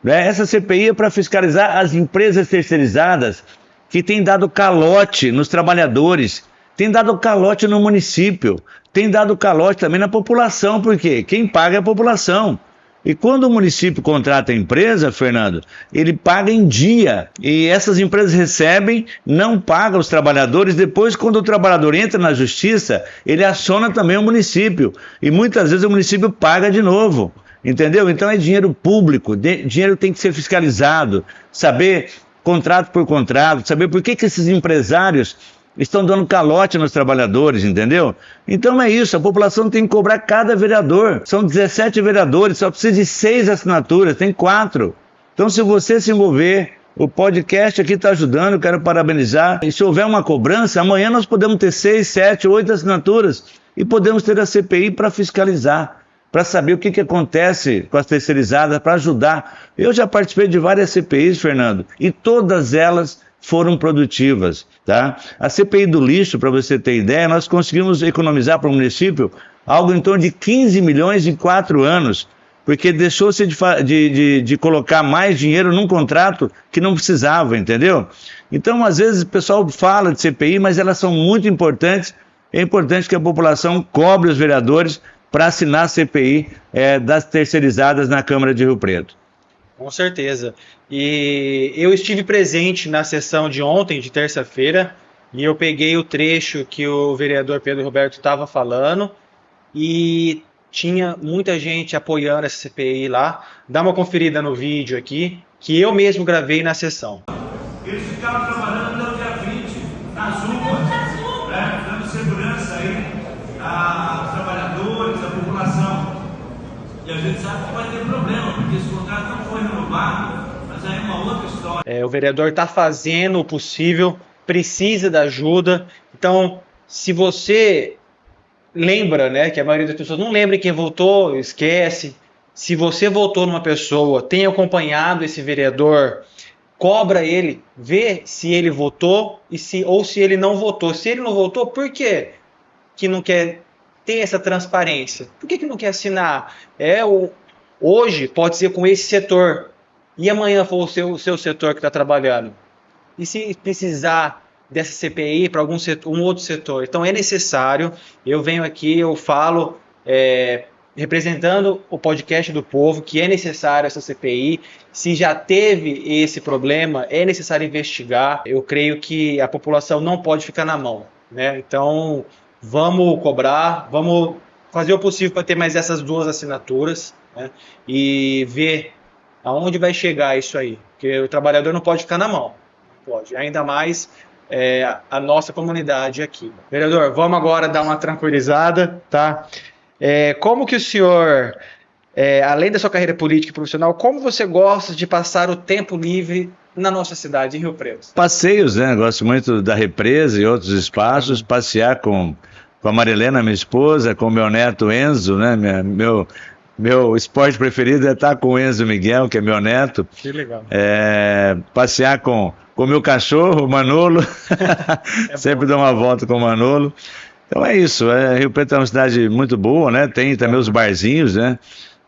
né? Essa CPI é para fiscalizar as empresas terceirizadas que têm dado calote nos trabalhadores, têm dado calote no município, têm dado calote também na população, porque quem paga é a população. E quando o município contrata a empresa, Fernando, ele paga em dia. E essas empresas recebem, não pagam os trabalhadores. Depois, quando o trabalhador entra na justiça, ele aciona também o município. E muitas vezes o município paga de novo. Entendeu? Então é dinheiro público, dinheiro tem que ser fiscalizado, saber contrato por contrato, saber por que esses empresários estão dando calote nos trabalhadores, entendeu? Então é isso, a população tem que cobrar cada vereador. São 17 vereadores, só precisa de 6 assinaturas, tem 4. Então se você se envolver, o podcast aqui está ajudando, eu quero parabenizar. E se houver uma cobrança, amanhã nós podemos ter 6, 7, 8 assinaturas e podemos ter a CPI para fiscalizar, para saber o que acontece com as terceirizadas, para ajudar. Eu já participei de várias CPIs, Fernando, e todas elas foram produtivas, tá? A CPI do lixo, para você ter ideia, nós conseguimos economizar para o município algo em torno de 15 milhões em 4 anos, porque deixou-se de colocar mais dinheiro num contrato que não precisava, entendeu? Então, às vezes, o pessoal fala de CPI, mas elas são muito importantes. É importante que a população cobre os vereadores para assinar a CPI das terceirizadas na Câmara de Rio Preto. Com certeza. E eu estive presente na sessão de ontem, de terça-feira, e eu peguei o trecho que o vereador Pedro Roberto estava falando, e tinha muita gente apoiando essa CPI lá. Dá uma conferida no vídeo aqui, que eu mesmo gravei na sessão. Eles ficaram trabalhando até o dia 20, nas ruas, dando segurança aí aos trabalhadores, à população. E a gente sabe que vai ter problema, porque esse contrato não foi renovado, mas aí é uma outra história. O vereador está fazendo o possível, precisa da ajuda. Então, se você lembra, né, que a maioria das pessoas não lembra quem votou, esquece. Se você votou numa pessoa, tem acompanhado esse vereador, cobra ele, vê se ele votou ou se ele não votou. Se ele não votou, por quê que não quer ter essa transparência? Por que não quer assinar? Hoje pode ser com esse setor, e amanhã for o seu setor que está trabalhando. E se precisar dessa CPI para um outro setor? Então é necessário, eu venho aqui, eu falo, representando o podcast do povo, que é necessário essa CPI. Se já teve esse problema, é necessário investigar. Eu creio que a população não pode ficar na mão, né? Então vamos cobrar, vamos fazer o possível para ter mais essas 2 assinaturas, né? E ver aonde vai chegar isso aí, porque o trabalhador não pode ficar na mão, não pode, ainda mais a nossa comunidade aqui. Vereador, vamos agora dar uma tranquilizada, tá? Como que o senhor, além da sua carreira política e profissional, como você gosta de passar o tempo livre na nossa cidade, em Rio Preto? Passeios, né? Gosto muito da represa e outros espaços, passear com a Marilena, minha esposa, com o meu neto Enzo, né? Meu esporte preferido é estar com o Enzo Miguel, que é meu neto. Que legal. Passear com o meu cachorro, o Manolo. Sempre dou uma volta com o Manolo. Então é isso. Rio Preto é uma cidade muito boa, né? Tem também os barzinhos, né?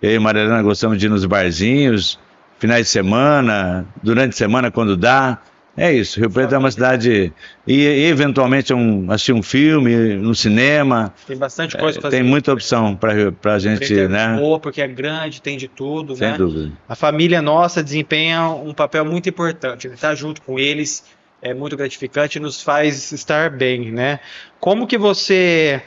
Eu e a Marilena gostamos de ir nos barzinhos, finais de semana, durante a semana, quando dá. É isso, Rio Preto é uma cidade, e eventualmente assistir um filme, no cinema. Tem bastante coisa para fazer. Tem muita opção para a gente, né? Boa, porque é grande, tem de tudo, Sem né? dúvida. A família nossa desempenha um papel muito importante. Estar junto com eles é muito gratificante, nos faz estar bem, né? Como que você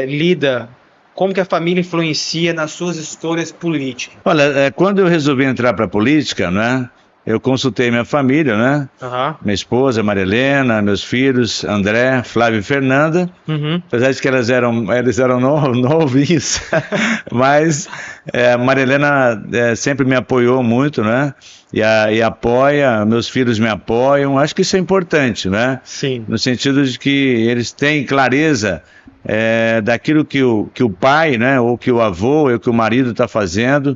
lida, como que a família influencia nas suas escolhas políticas? Olha, quando eu resolvi entrar para a política, né? Eu consultei minha família, né? Uhum. Minha esposa, Marilena, meus filhos, André, Flávio e Fernanda. Uhum. Apesar de que eles eram novinhos, mas a Marilena sempre me apoiou muito, né? E apoia, meus filhos me apoiam. Acho que isso é importante, né? Sim. No sentido de que eles têm clareza daquilo que o pai, né? Ou que o avô, ou que o marido está fazendo.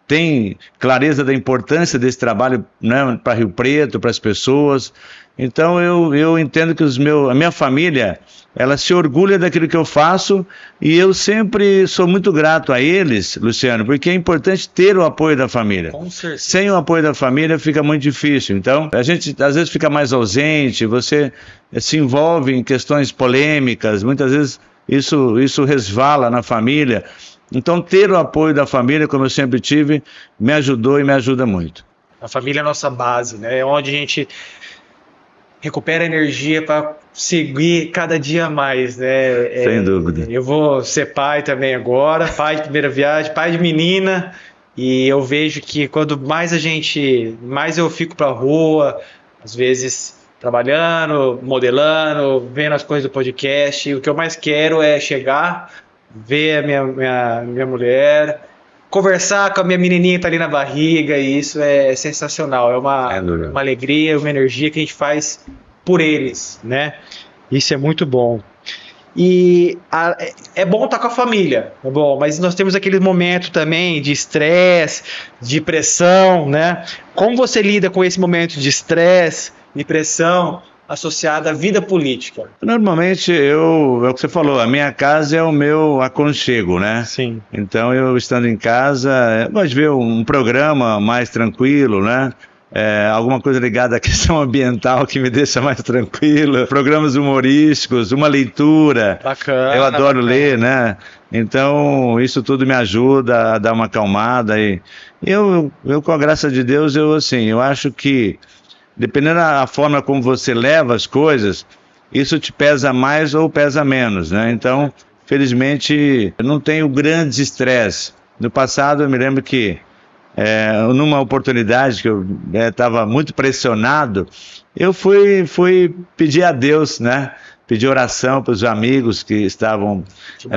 Tem clareza da importância desse trabalho, né, para Rio Preto, para as pessoas. Então eu entendo que a minha família, ela se orgulha daquilo que eu faço, e eu sempre sou muito grato a eles, Luciano, porque é importante ter o apoio da família. Com certeza. Sem o apoio da família fica muito difícil. Então a gente às vezes fica mais ausente, você se envolve em questões polêmicas, muitas vezes isso resvala na família. Então, ter o apoio da família, como eu sempre tive, me ajudou e me ajuda muito. A família é a nossa base, né? É onde a gente recupera energia para seguir cada dia mais, né? Sem dúvida. Eu vou ser pai também agora, pai de primeira viagem, pai de menina, e eu vejo que quanto mais eu fico para a rua, às vezes trabalhando, modelando, vendo as coisas do podcast. O que eu mais quero é chegar, ver a minha mulher, conversar com a minha menininha que tá ali na barriga, e isso é sensacional. É uma alegria, uma energia que a gente faz por eles, né? Isso é muito bom. E é bom estar com a família, é bom, mas nós temos aquele momento também de estresse, de pressão, né? Como você lida com esse momento de estresse e pressão associada à vida política? Normalmente, é o que você falou, a minha casa é o meu aconchego, né? Sim. Então, eu estando em casa, gosto de ver um programa mais tranquilo, né? Alguma coisa ligada à questão ambiental que me deixa mais tranquilo, programas humorísticos, uma leitura. Bacana. Eu adoro ler, né? Então, isso tudo me ajuda a dar uma acalmada. E eu com a graça de Deus, eu acho que, dependendo da forma como você leva as coisas, isso te pesa mais ou pesa menos, né? Então, felizmente, eu não tenho grandes estresses. No passado, eu me lembro que numa oportunidade que eu estava muito pressionado, eu fui pedir a Deus, né? Pedir oração para os amigos que estavam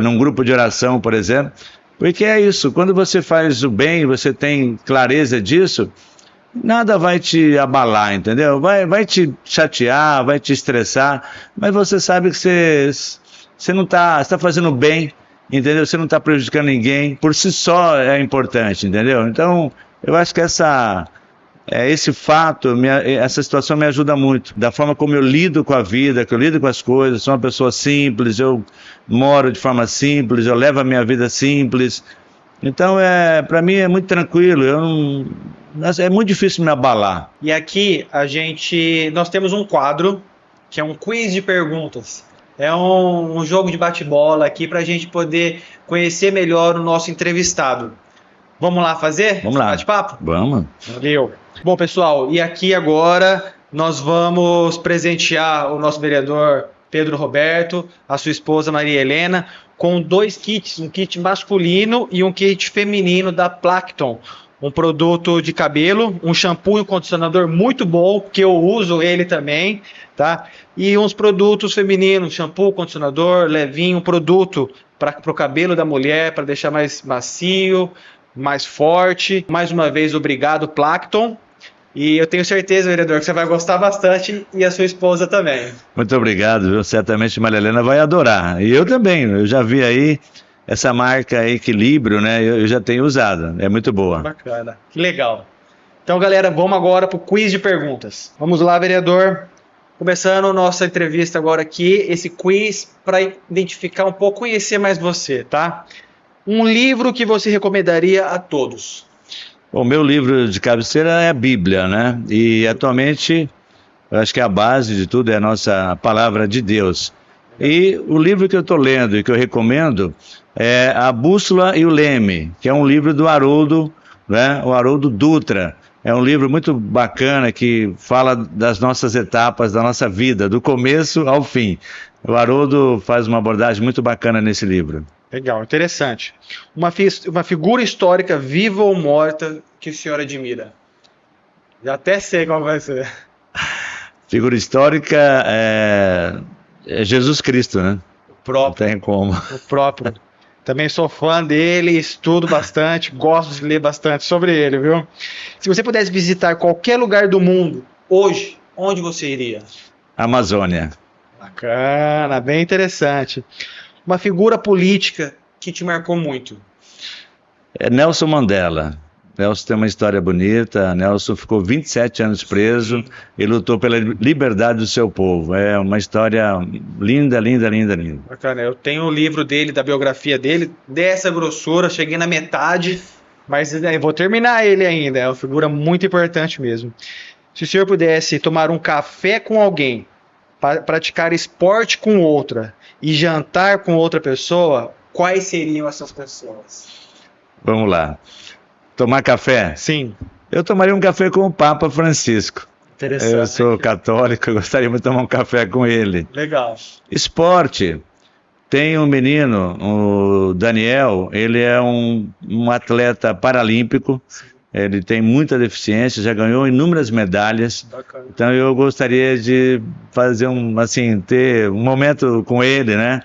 num grupo de oração, por exemplo, porque é isso, quando você faz o bem, você tem clareza disso, nada vai te abalar, entendeu? Vai te chatear, vai te estressar, mas você sabe que você não está fazendo bem, entendeu? Você não está prejudicando ninguém, por si só é importante, entendeu? Então, eu acho que esse fato, essa situação me ajuda muito, da forma como eu lido com a vida, que eu lido com as coisas, sou uma pessoa simples, eu moro de forma simples, eu levo a minha vida simples, então para mim é muito tranquilo, é muito difícil me abalar. E aqui nós temos um quadro que é um quiz de perguntas. É um jogo de bate-bola aqui para a gente poder conhecer melhor o nosso entrevistado. Vamos lá fazer? Vamos lá. Bate-papo? Vamos. Valeu. Bom, pessoal, e aqui agora nós vamos presentear o nosso vereador Pedro Roberto, a sua esposa Maria Helena, com 2 kits, um kit masculino e um kit feminino da Plankton. Um produto de cabelo, um shampoo e um condicionador muito bom, que eu uso ele também, tá? E uns produtos femininos, shampoo, condicionador, levinho, um produto para o cabelo da mulher, para deixar mais macio, mais forte. Mais uma vez, obrigado, Plankton. E eu tenho certeza, vereador, que você vai gostar bastante, e a sua esposa também. Muito obrigado, viu? Certamente a Maria Helena vai adorar. E eu também, eu já vi aí essa marca Equilíbrio, né? Eu já tenho usado, é muito boa. Bacana, que legal. Então, galera, vamos agora para o quiz de perguntas. Vamos lá, vereador. Começando nossa entrevista agora aqui, esse quiz para identificar um pouco, conhecer mais você, tá? Um livro que você recomendaria a todos? O meu livro de cabeceira é a Bíblia, né? E atualmente, eu acho que a base de tudo é a nossa palavra de Deus. E o livro que eu estou lendo e que eu recomendo é A Bússola e o Leme, que é um livro do Haroldo, né? O Haroldo Dutra. É um livro muito bacana que fala das nossas etapas da nossa vida, do começo ao fim. O Haroldo faz uma abordagem muito bacana nesse livro. Legal, interessante. Uma figura histórica, viva ou morta, que o senhor admira? Já até sei qual vai ser. Figura histórica é Jesus Cristo, né? O próprio. Não tem como. O próprio. Também sou fã dele, estudo bastante, gosto de ler bastante sobre ele, viu? Se você pudesse visitar qualquer lugar do mundo, hoje, onde você iria? Amazônia. Bacana, bem interessante. Uma figura política que te marcou muito? Nelson Mandela. Nelson tem uma história bonita. Nelson ficou 27 anos preso e lutou pela liberdade do seu povo. É uma história linda, linda, linda, linda. Bacana, eu tenho o livro dele, da biografia dele, dessa grossura, cheguei na metade, mas eu vou terminar ele ainda. É uma figura muito importante mesmo. Se o senhor pudesse tomar um café com alguém, praticar esporte com outra e jantar com outra pessoa, quais seriam essas pessoas? Vamos lá. Tomar café? Sim. Eu tomaria um café com o Papa Francisco. Interessante. Eu sou católico, eu gostaria muito de tomar um café com ele. Legal. Esporte. Tem um menino, o Daniel, ele é um atleta paralímpico. Ele tem muita deficiência, já ganhou inúmeras medalhas. Bacana. Então eu gostaria de fazer ter um momento com ele, né?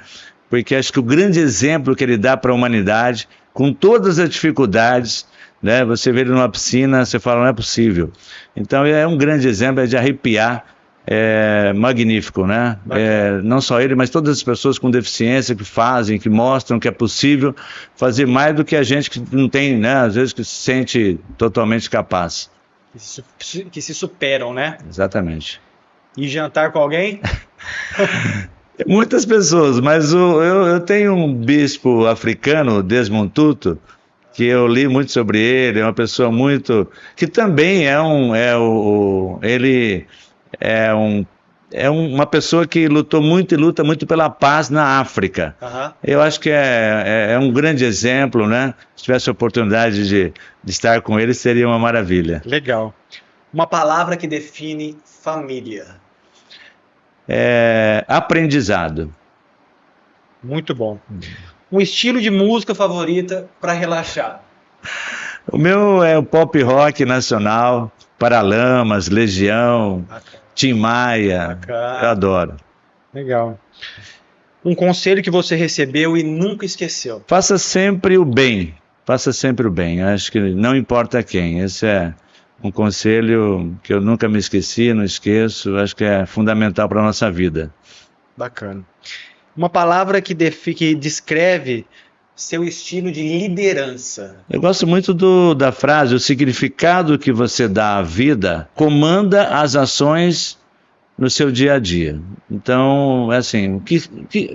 Porque acho que o grande exemplo que ele dá para a humanidade, com todas as dificuldades, né? Você vê ele numa piscina, você fala, não é possível. Então é um grande exemplo, é de arrepiar, magnífico, né? Não só ele, mas todas as pessoas com deficiência que fazem, que mostram que é possível fazer mais do que a gente que não tem, né? Às vezes que se sente totalmente capaz. Que se superam, né? Exatamente. E jantar com alguém? Muitas pessoas, mas eu tenho um bispo africano, Desmond Tutu, que eu li muito sobre ele, é uma pessoa muito... que também ele é uma pessoa que lutou muito e luta muito pela paz na África. Uhum. Eu acho que é um grande exemplo, né? Se tivesse a oportunidade de estar com ele, seria uma maravilha. Legal. Uma palavra que define família. Aprendizado. Muito bom. Um estilo de música favorita para relaxar. O meu é o pop rock nacional, Paralamas, Legião, Tim Maia. Bacana. Eu adoro. Legal. Um conselho que você recebeu e nunca esqueceu. Faça sempre o bem. Faça sempre o bem. Acho que não importa quem. Esse é um conselho que eu nunca me esqueci, não esqueço. Acho que é fundamental para a nossa vida. Bacana. Uma palavra que descreve seu estilo de liderança. Eu gosto muito da frase, o significado que você dá à vida comanda as ações no seu dia a dia. Então, assim,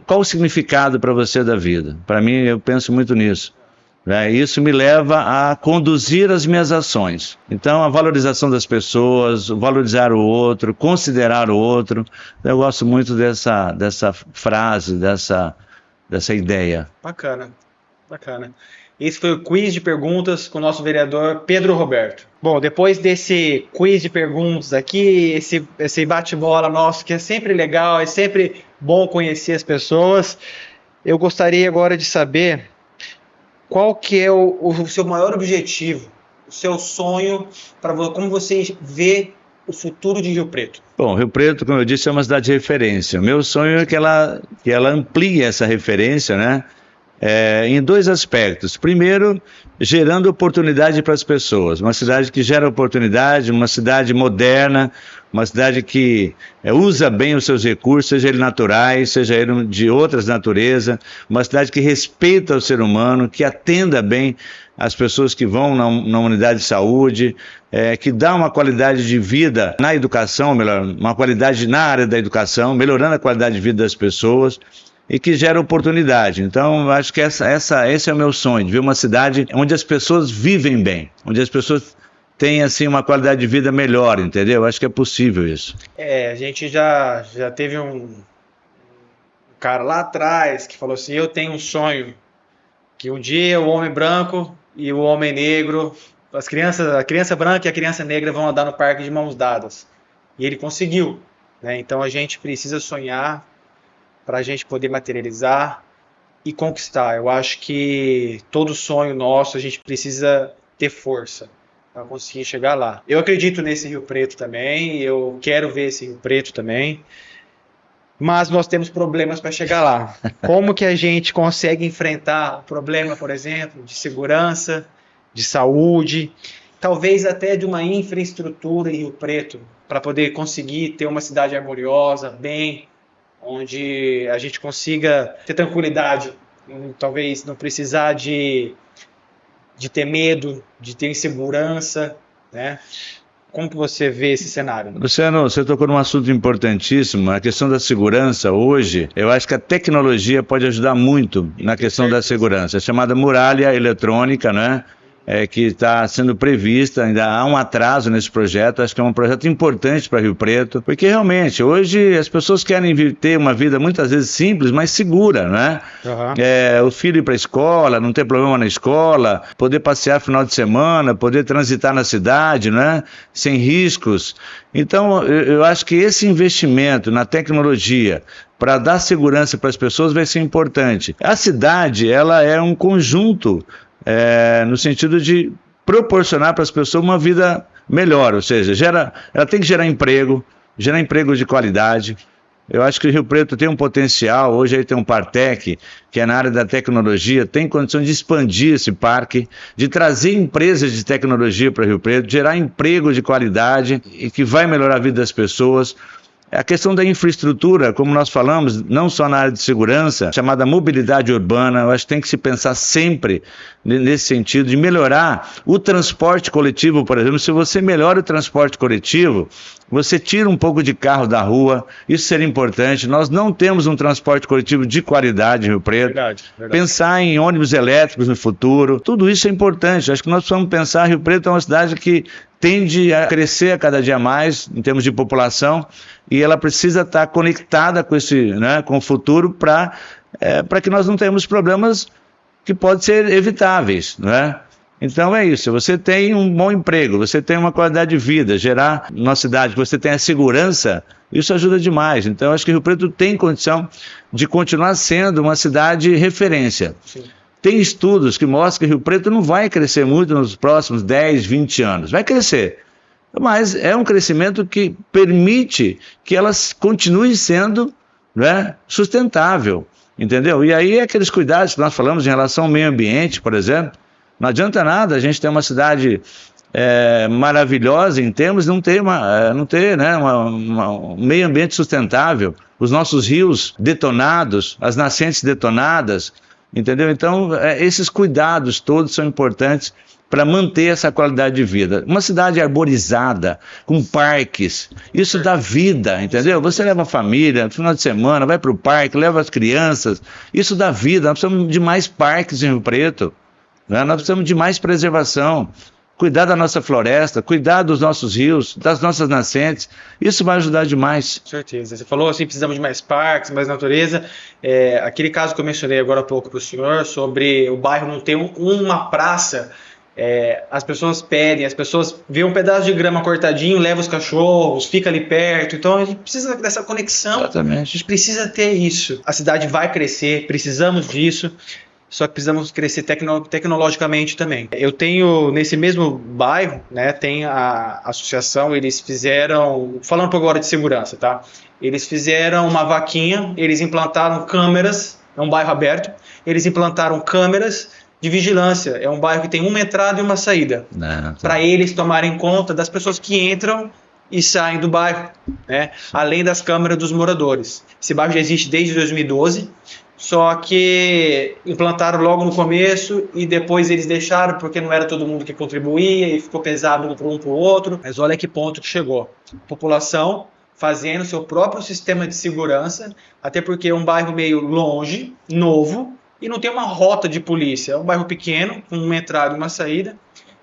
qual o significado para você da vida? Para mim, eu penso muito nisso. Isso me leva a conduzir as minhas ações. Então, a valorização das pessoas, valorizar o outro, considerar o outro. Eu gosto muito dessa frase, dessa ideia. Bacana, bacana. Esse foi o quiz de perguntas com o nosso vereador Pedro Roberto. Bom, depois desse quiz de perguntas aqui, esse bate-bola nosso, que é sempre legal, é sempre bom conhecer as pessoas, eu gostaria agora de saber... qual que é o seu maior objetivo, o seu sonho, como você vê o futuro de Rio Preto? Bom, Rio Preto, como eu disse, é uma cidade de referência. O meu sonho é que ela amplie essa referência, né? Em dois aspectos. Primeiro, gerando oportunidade para as pessoas. Uma cidade que gera oportunidade, uma cidade moderna, uma cidade que usa bem os seus recursos, seja ele naturais, seja ele de outras naturezas, uma cidade que respeita o ser humano, que atenda bem as pessoas que vão na unidade de saúde, que dá uma qualidade de vida na educação, melhor, uma qualidade na área da educação, melhorando a qualidade de vida das pessoas, e que gera oportunidade. Então, eu acho que esse é o meu sonho, de ver uma cidade onde as pessoas vivem bem, onde as pessoas têm assim, uma qualidade de vida melhor, entendeu? Eu acho que é possível isso. A gente já teve um cara lá atrás que falou assim, eu tenho um sonho, que um dia o homem branco e o homem negro, a criança branca e a criança negra vão andar no parque de mãos dadas. E ele conseguiu, né? Então a gente precisa sonhar para a gente poder materializar e conquistar. Eu acho que todo sonho nosso a gente precisa ter força para conseguir chegar lá. Eu acredito nesse Rio Preto também, eu quero ver esse Rio Preto também, mas nós temos problemas para chegar lá. Como que a gente consegue enfrentar o problema, por exemplo, de segurança, de saúde, talvez até de uma infraestrutura em Rio Preto, para poder conseguir ter uma cidade harmoniosa, onde a gente consiga ter tranquilidade, talvez não precisar de ter medo, de ter insegurança, né? Como que você vê esse cenário? Luciano, você tocou num assunto importantíssimo, a questão da segurança hoje. Eu acho que a tecnologia pode ajudar muito na questão da segurança. É chamada muralha eletrônica, né? Que está sendo prevista, ainda há um atraso nesse projeto, acho que é um projeto importante para Rio Preto, porque realmente hoje as pessoas querem ter uma vida muitas vezes simples, mas segura, né? Uhum. O filho ir para a escola, não ter problema na escola, poder passear final de semana, poder transitar na cidade, né? Sem riscos. Então, eu acho que esse investimento na tecnologia para dar segurança para as pessoas vai ser importante. A cidade, ela é um conjunto, no sentido de proporcionar para as pessoas uma vida melhor, ou seja, ela tem que gerar emprego de qualidade. Eu acho que o Rio Preto tem um potencial, hoje aí tem um Partec, que é na área da tecnologia, tem condição de expandir esse parque, de trazer empresas de tecnologia para Rio Preto, gerar emprego de qualidade e que vai melhorar a vida das pessoas. A questão da infraestrutura, como nós falamos, não só na área de segurança, chamada mobilidade urbana, eu acho que tem que se pensar sempre nesse sentido de melhorar o transporte coletivo, por exemplo. Se você melhora o transporte coletivo, você tira um pouco de carro da rua, isso seria importante. Nós não temos um transporte coletivo de qualidade em Rio Preto. Verdade. Pensar em ônibus elétricos no futuro, tudo isso é importante. Acho que nós precisamos pensar, Rio Preto é uma cidade que tende a crescer a cada dia mais em termos de população e ela precisa estar conectada com com o futuro para que nós não tenhamos problemas que podem ser evitáveis, né? Então é isso, você tem um bom emprego, você tem uma qualidade de vida, gerar numa cidade que você tenha segurança, isso ajuda demais. Então eu acho que Rio Preto tem condição de continuar sendo uma cidade referência. Sim. Tem estudos que mostram que Rio Preto não vai crescer muito nos próximos 10, 20 anos. Vai crescer, mas é um crescimento que permite que ela continue sendo, né, sustentável, entendeu? E aí aqueles cuidados que nós falamos em relação ao meio ambiente, por exemplo, não adianta nada a gente ter uma cidade maravilhosa em termos de não ter um meio ambiente sustentável, os nossos rios detonados, as nascentes detonadas, entendeu? Então, esses cuidados todos são importantes para manter essa qualidade de vida. Uma cidade arborizada, com parques, isso dá vida, entendeu? Você leva a família, no final de semana, vai para o parque, leva as crianças, isso dá vida. Nós precisamos de mais parques em Rio Preto, né? Nós precisamos de mais preservação, cuidar da nossa floresta, cuidar dos nossos rios, das nossas nascentes, isso vai ajudar demais. Com certeza. Você falou assim, precisamos de mais parques, mais natureza. Aquele caso que eu mencionei agora há pouco para o senhor, sobre o bairro não ter uma praça, as pessoas pedem, as pessoas vêem um pedaço de grama cortadinho, levam os cachorros, fica ali perto. Então a gente precisa dessa conexão. Exatamente. A gente precisa ter isso. A cidade vai crescer, precisamos disso. Só que precisamos crescer tecnologicamente também. Eu tenho, nesse mesmo bairro, né, tem a associação, eles fizeram, falando um pouco agora de segurança, tá? Eles fizeram uma vaquinha, eles implantaram câmeras, é um bairro aberto, eles implantaram câmeras de vigilância, é um bairro que tem uma entrada e uma saída, para eles tomarem conta das pessoas que entram e saem do bairro, né? Além das câmeras dos moradores. Esse bairro já existe desde 2012, só que implantaram logo no começo e depois eles deixaram porque não era todo mundo que contribuía e ficou pesado um para o outro. Mas olha que ponto que chegou. A população fazendo seu próprio sistema de segurança, até porque é um bairro meio longe, novo, e não tem uma rota de polícia. É um bairro pequeno, com uma entrada e uma saída.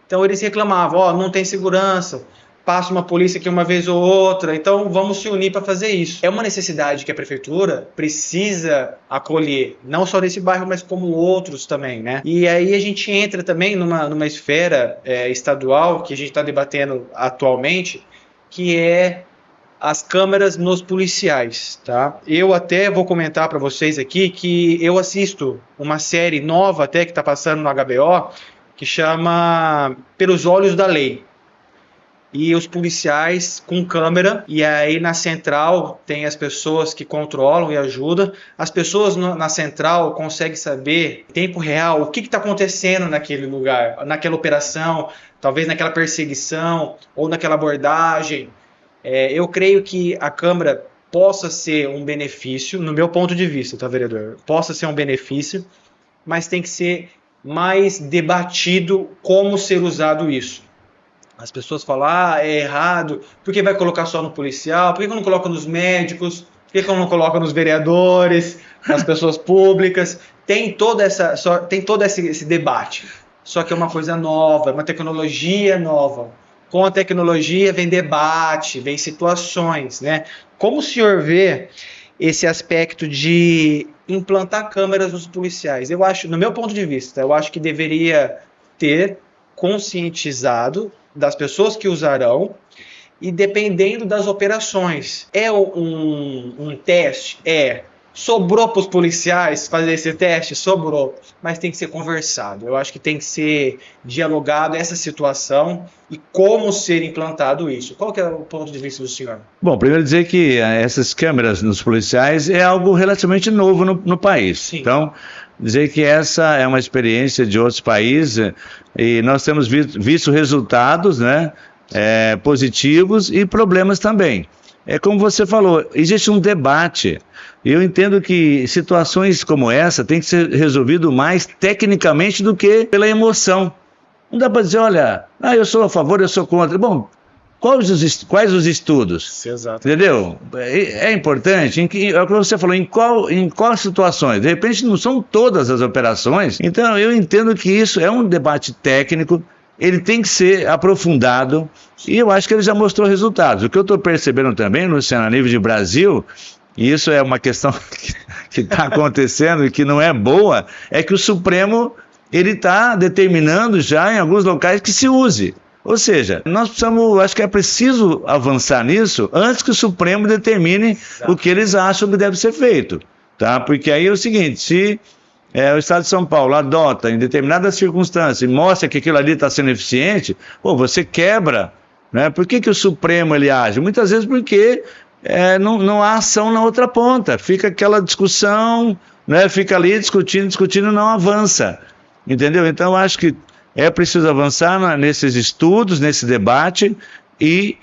Então eles reclamavam, não tem segurança, passa uma polícia aqui uma vez ou outra, então vamos se unir para fazer isso. É uma necessidade que a prefeitura precisa acolher, não só nesse bairro, mas como outros também, né? E aí a gente entra também numa esfera estadual que a gente está debatendo atualmente, que é as câmeras nos policiais, tá? Eu até vou comentar para vocês aqui que eu assisto uma série nova até que está passando no HBO, que chama Pelos Olhos da Lei. E os policiais com câmera, e aí na central tem as pessoas que controlam e ajudam. As pessoas na central conseguem saber em tempo real o que está acontecendo naquele lugar, naquela operação, talvez naquela perseguição ou naquela abordagem. Eu creio que a câmera possa ser um benefício, no meu ponto de vista, tá, vereador? Possa ser um benefício, mas tem que ser mais debatido como ser usado isso. As pessoas falam, é errado, por que vai colocar só no policial? Por que não coloca nos médicos? Por que não coloca nos vereadores, nas pessoas públicas? Tem todo esse debate. Só que é uma coisa nova, é uma tecnologia nova. Com a tecnologia vem debate, vem situações, né? Como o senhor vê esse aspecto de implantar câmeras nos policiais? Eu acho, no meu ponto de vista, eu acho que deveria ter conscientizado das pessoas que usarão e dependendo das operações. É um teste? Sobrou para os policiais fazer esse teste? Sobrou, mas tem que ser conversado. Eu acho que tem que ser dialogado essa situação e como ser implantado isso. Qual que é o ponto de vista do senhor? Bom, primeiro dizer que essas câmeras nos policiais é algo relativamente novo no país. Sim. Então, dizer que essa é uma experiência de outros países e nós temos visto resultados, né, positivos e problemas também. É como você falou, existe um debate. Eu entendo que situações como essa têm que ser resolvidas mais tecnicamente do que pela emoção. Não dá para dizer, olha, eu sou a favor, eu sou contra. Bom, quais os estudos? Exato. Entendeu? É importante, é o que você falou, em qual situações? De repente não são todas as operações. Então eu entendo que isso é um debate técnico, ele tem que ser aprofundado e eu acho que ele já mostrou resultados. O que eu estou percebendo também, Luciano, a nível de Brasil, e isso é uma questão que está acontecendo e que não é boa, é que o Supremo ele está determinando já em alguns locais que se use. Ou seja, nós precisamos, acho que é preciso avançar nisso antes que o Supremo determine o que eles acham que deve ser feito. Tá? Porque aí é o seguinte, se o Estado de São Paulo adota em determinadas circunstâncias e mostra que aquilo ali está sendo eficiente, você quebra. Né? Por que o Supremo ele age? Muitas vezes porque não há ação na outra ponta. Fica aquela discussão, né? Fica ali discutindo, não avança. Entendeu? Então eu acho que é preciso avançar nesses estudos, nesse debate e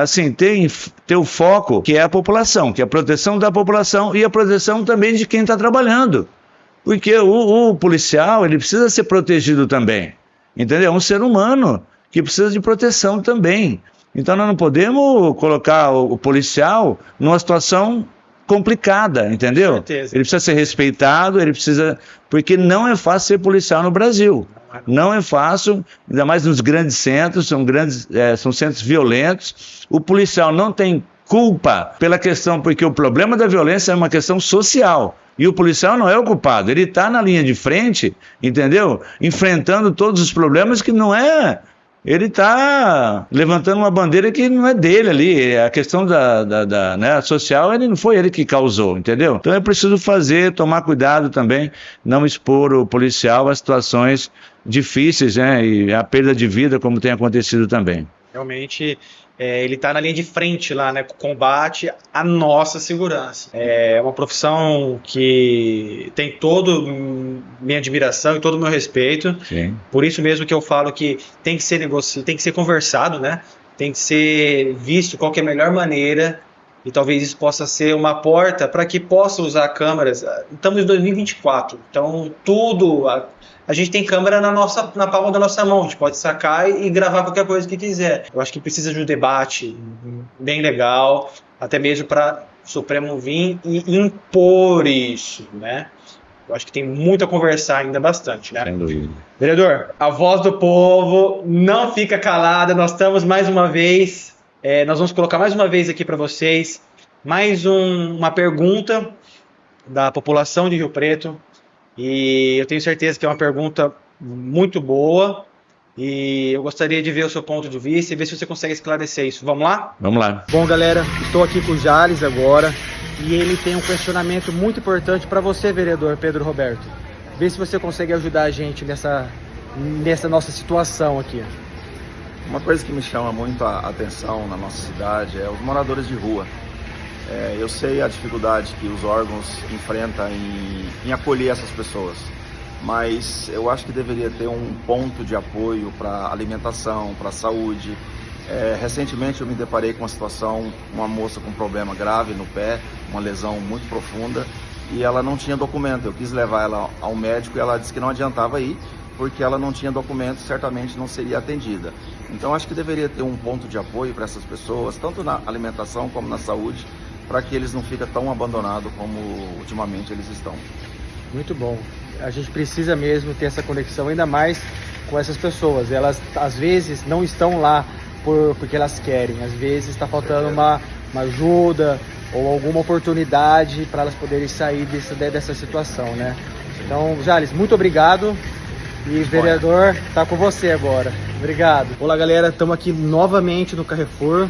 assim, ter o foco que é a população, que é a proteção da população e a proteção também de quem está trabalhando. Porque o policial, ele precisa ser protegido também. Entendeu? É um ser humano que precisa de proteção também. Então nós não podemos colocar o policial numa situação complicada, entendeu? Com certeza. Ele precisa ser respeitado, porque não é fácil ser policial no Brasil. Não é fácil, ainda mais nos grandes centros, são centros violentos. O policial não tem culpa pela questão, porque o problema da violência é uma questão social. E o policial não é o culpado, ele está na linha de frente, entendeu? Enfrentando todos os problemas que não é... Ele está levantando uma bandeira que não é dele ali. A questão né, social, não foi ele que causou, entendeu? Então é preciso tomar cuidado também, não expor o policial a situações difíceis, né? E a perda de vida, como tem acontecido também. Realmente, ele está na linha de frente lá, né, com o combate à nossa segurança. É uma profissão que tem toda minha admiração e todo o meu respeito. Sim. Por isso mesmo que eu falo que tem que ser negociado, tem que ser conversado, né? Tem que ser visto qual que é a melhor maneira e talvez isso possa ser uma porta para que possa usar câmeras. Estamos em 2024, então tudo... A gente tem câmera na palma da nossa mão, a gente pode sacar e gravar qualquer coisa que quiser. Eu acho que precisa de um debate bem legal, até mesmo para o Supremo vir e impor isso, né? Eu acho que tem muito a conversar ainda bastante, né? Sem dúvida. Vereador, a voz do povo não fica calada, nós estamos mais uma vez, nós vamos colocar mais uma vez aqui para vocês, mais uma pergunta da população de Rio Preto. E eu tenho certeza que é uma pergunta muito boa e eu gostaria de ver o seu ponto de vista e ver se você consegue esclarecer isso. Vamos lá? Vamos lá. Bom, galera, estou aqui com o Jales agora e ele tem um questionamento muito importante para você, vereador Pedro Roberto. Vê se você consegue ajudar a gente nessa nossa situação aqui. Uma coisa que me chama muito a atenção na nossa cidade é os moradores de rua. Eu sei a dificuldade que os órgãos enfrentam em acolher essas pessoas, mas eu acho que deveria ter um ponto de apoio para alimentação, para saúde. Recentemente eu me deparei com uma situação, uma moça com um problema grave no pé, uma lesão muito profunda, e ela não tinha documento. Eu quis levar ela ao médico e ela disse que não adiantava ir, porque ela não tinha documento, certamente não seria atendida. Então acho que deveria ter um ponto de apoio para essas pessoas, tanto na alimentação como na saúde, para que eles não fiquem tão abandonados como ultimamente eles estão. Muito bom. A gente precisa mesmo ter essa conexão ainda mais com essas pessoas. Elas às vezes não estão lá porque elas querem. Às vezes está faltando uma ajuda ou alguma oportunidade para elas poderem sair dessa situação, né? Então, Jales, muito obrigado. E vereador, tá com você agora. Obrigado. Olá, galera. Estamos aqui novamente no Carrefour.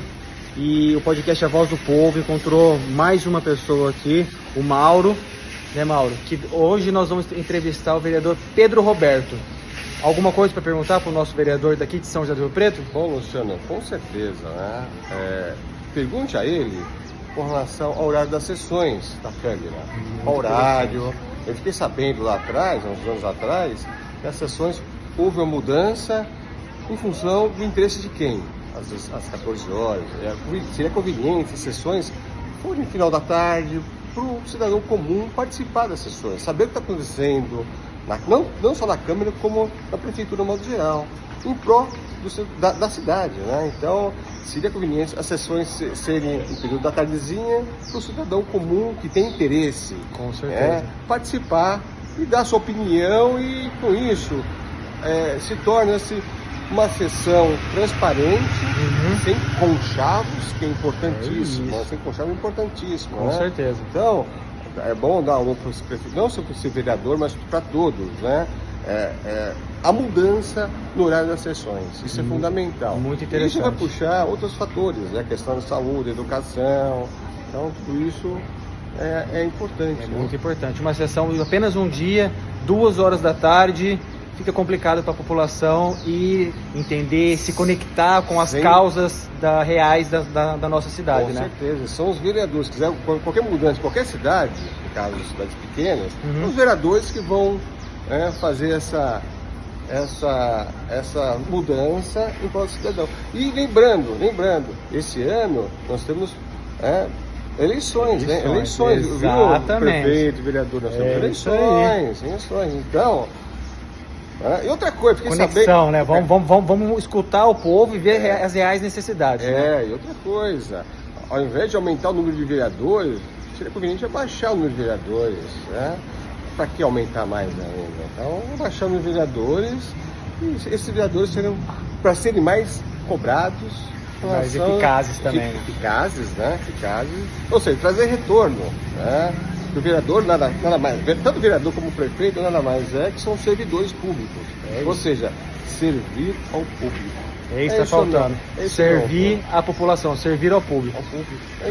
E o podcast A Voz do Povo encontrou mais uma pessoa aqui, o Mauro, né, Mauro? Que hoje nós vamos entrevistar o vereador Pedro Roberto. Alguma coisa para perguntar para o nosso vereador daqui de São José do Rio Preto? Bom, Luciano, com certeza, né? Pergunte a ele com relação ao horário das sessões da Câmara. Horário. Eu fiquei sabendo lá atrás, uns anos atrás, que as sessões houve uma mudança em função do interesse de quem? Às 14 horas. Seria conveniente as sessões forem no final da tarde, para o cidadão comum participar das sessões, saber o que está acontecendo, não só na Câmara, como na Prefeitura, no modo geral, em prol da cidade, né? Então, seria conveniente as sessões serem no período da tardezinha, para o cidadão comum que tem interesse, com certeza, participar e dar sua opinião, e com isso se torna-se uma sessão transparente, sem conchavos, que é importantíssimo, sem conchavos é importantíssimo, com certeza. Então, é bom dar um para os prefeitos, não só para ser vereador, mas para todos, né? A mudança no horário das sessões, isso é fundamental. Muito interessante. Isso vai puxar outros fatores, né? A questão da saúde, educação, então tudo isso é importante. É muito importante. Uma sessão de apenas um dia, 2 horas da tarde, fica complicado para a população e entender, se conectar com as causas reais da nossa cidade, né? Com certeza, são os vereadores, se quiser qualquer mudança, qualquer cidade, no caso de cidades pequenas, são os vereadores que vão fazer essa mudança em prol do cidadão. E lembrando, esse ano nós temos eleições, né? Eleições, exatamente. Viu, prefeito, vereador, nós temos eleições, então... E outra coisa, fiquei conexão, sabendo... né? Vamos escutar o povo e ver as reais necessidades. E outra coisa, ao invés de aumentar o número de vereadores, seria conveniente abaixar o número de vereadores, né? Para que aumentar mais ainda? Então, abaixar o número de vereadores, e esses vereadores seriam, para serem mais cobrados, mais eficazes também. Eficazes, né? Ou seja, trazer retorno, né? O vereador nada mais, tanto o vereador como o prefeito nada mais que são servidores públicos, ou seja, servir ao público. É isso que está faltando. Servir a população, servir ao público.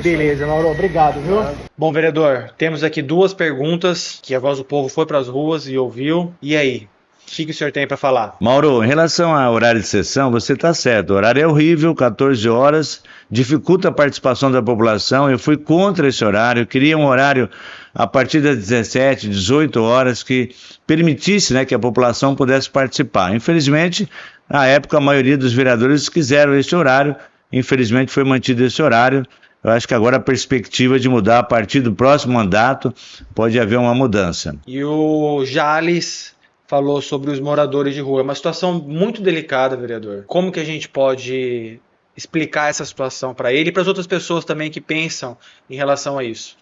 Beleza, Mauro, obrigado, viu? Bom, vereador, temos aqui 2 perguntas que a Voz do Povo foi para as ruas e ouviu. E aí? O que o senhor tem para falar? Mauro, em relação ao horário de sessão, você está certo. O horário é horrível, 14 horas, dificulta a participação da população. Eu fui contra esse horário, queria um horário a partir das 17, 18 horas que permitisse, né, que a população pudesse participar. Infelizmente, na época, a maioria dos vereadores quiseram esse horário. Infelizmente, foi mantido esse horário. Eu acho que agora a perspectiva de mudar a partir do próximo mandato pode haver uma mudança. E o Jales falou sobre os moradores de rua. É uma situação muito delicada, vereador. Como que a gente pode explicar essa situação para ele e para as outras pessoas também que pensam em relação a isso?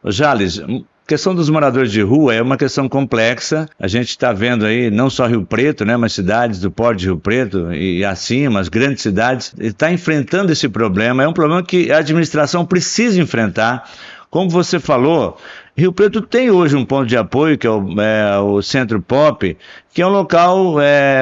Jales, a questão dos moradores de rua é uma questão complexa. A gente está vendo aí não só Rio Preto, né, mas cidades do Porto de Rio Preto e acima, as grandes cidades, está enfrentando esse problema. É um problema que a administração precisa enfrentar. Como você falou, Rio Preto tem hoje um ponto de apoio, que é o Centro Pop, que é um local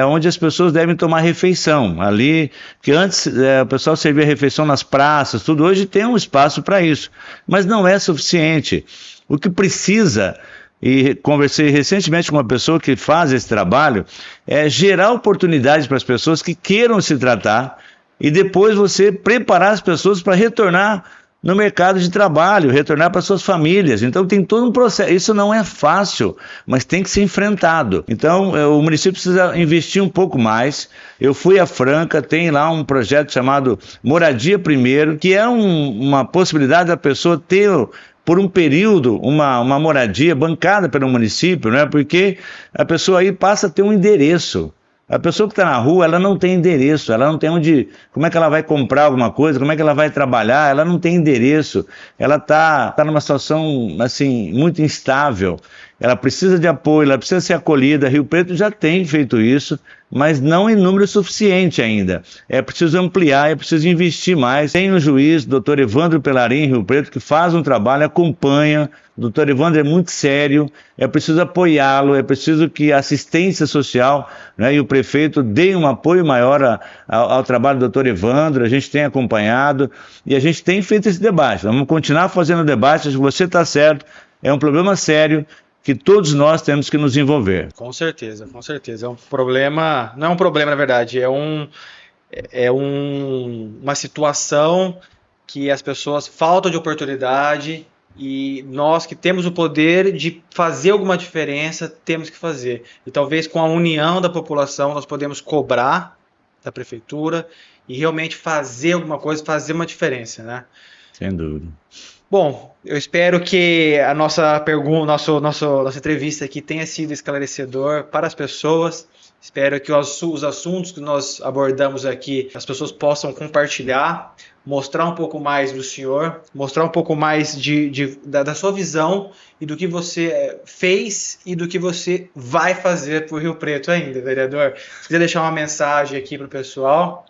onde as pessoas devem tomar refeição. Ali, que antes o pessoal servia refeição nas praças, tudo, hoje tem um espaço para isso. Mas não é suficiente. O que precisa, e conversei recentemente com uma pessoa que faz esse trabalho, é gerar oportunidades para as pessoas que queiram se tratar e depois você preparar as pessoas para retornar no mercado de trabalho, retornar para suas famílias. Então tem todo um processo, isso não é fácil, mas tem que ser enfrentado. Então o município precisa investir um pouco mais. Eu fui a Franca, tem lá um projeto chamado Moradia Primeiro, que é uma possibilidade da pessoa ter por um período uma moradia bancada pelo município, né? Porque a pessoa aí passa a ter um endereço. A pessoa que está na rua, ela não tem endereço, ela não tem como é que ela vai comprar alguma coisa, como é que ela vai trabalhar, ela não tem endereço, ela está numa situação, assim, muito instável. ela precisa de apoio, ela precisa ser acolhida. Rio Preto já tem feito isso, mas não em número suficiente ainda. É preciso ampliar, é preciso investir mais. Tem um juiz, doutor Evandro Pelarim, em Rio Preto, que faz um trabalho, acompanha. O doutor Evandro é muito sério, é preciso apoiá-lo, é preciso que a assistência social, né, e o prefeito deem um apoio maior ao trabalho do doutor Evandro. A gente tem acompanhado e a gente tem feito esse debate. Vamos continuar fazendo o debate, acho que você está certo, é um problema sério que todos nós temos que nos envolver. Com certeza, com certeza. É um problema, não é um problema na verdade, uma situação que as pessoas faltam de oportunidade e nós que temos o poder de fazer alguma diferença, temos que fazer. E talvez com a união da população nós podemos cobrar da prefeitura e realmente fazer alguma coisa, fazer uma diferença, né? Sem dúvida. Bom, eu espero que a nossa pergunta, nossa entrevista aqui tenha sido esclarecedor para as pessoas. Espero que os assuntos que nós abordamos aqui, as pessoas possam compartilhar, mostrar um pouco mais do senhor, mostrar um pouco mais da sua visão e do que você fez e do que você vai fazer por Rio Preto ainda, vereador. Se quiser deixar uma mensagem aqui para o pessoal...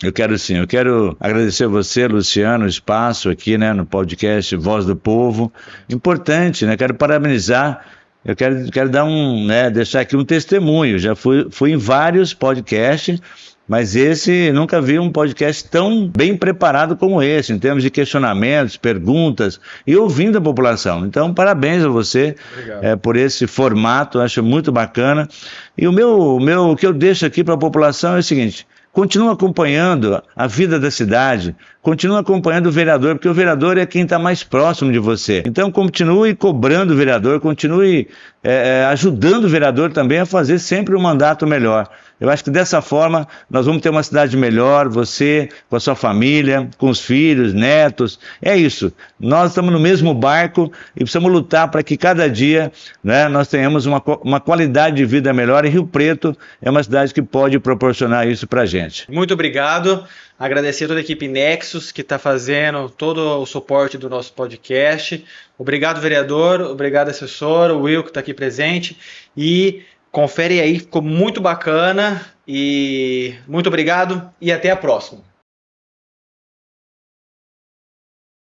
Eu quero sim, eu quero agradecer a você, Luciano, o espaço aqui, né, no podcast Voz do Povo. Importante, né, quero parabenizar, eu quero dar deixar aqui um testemunho. Já fui em vários podcasts, mas esse, nunca vi um podcast tão bem preparado como esse, em termos de questionamentos, perguntas e ouvindo a população. Então, parabéns a você por esse formato, acho muito bacana. E o que eu deixo aqui para a população é o seguinte: continua acompanhando a vida da cidade, continua acompanhando o vereador, porque o vereador é quem está mais próximo de você. Então continue cobrando o vereador, continue ajudando o vereador também a fazer sempre um mandato melhor. Eu acho que dessa forma nós vamos ter uma cidade melhor, você com a sua família, com os filhos, netos. É isso, nós estamos no mesmo barco e precisamos lutar para que cada dia, né, nós tenhamos uma qualidade de vida melhor, e Rio Preto é uma cidade que pode proporcionar isso para a gente. Muito obrigado, agradecer a toda a equipe Nexus que está fazendo todo o suporte do nosso podcast. Obrigado, vereador, obrigado, assessor, o Will que está aqui presente, e confere aí, ficou muito bacana, e muito obrigado e até a próxima.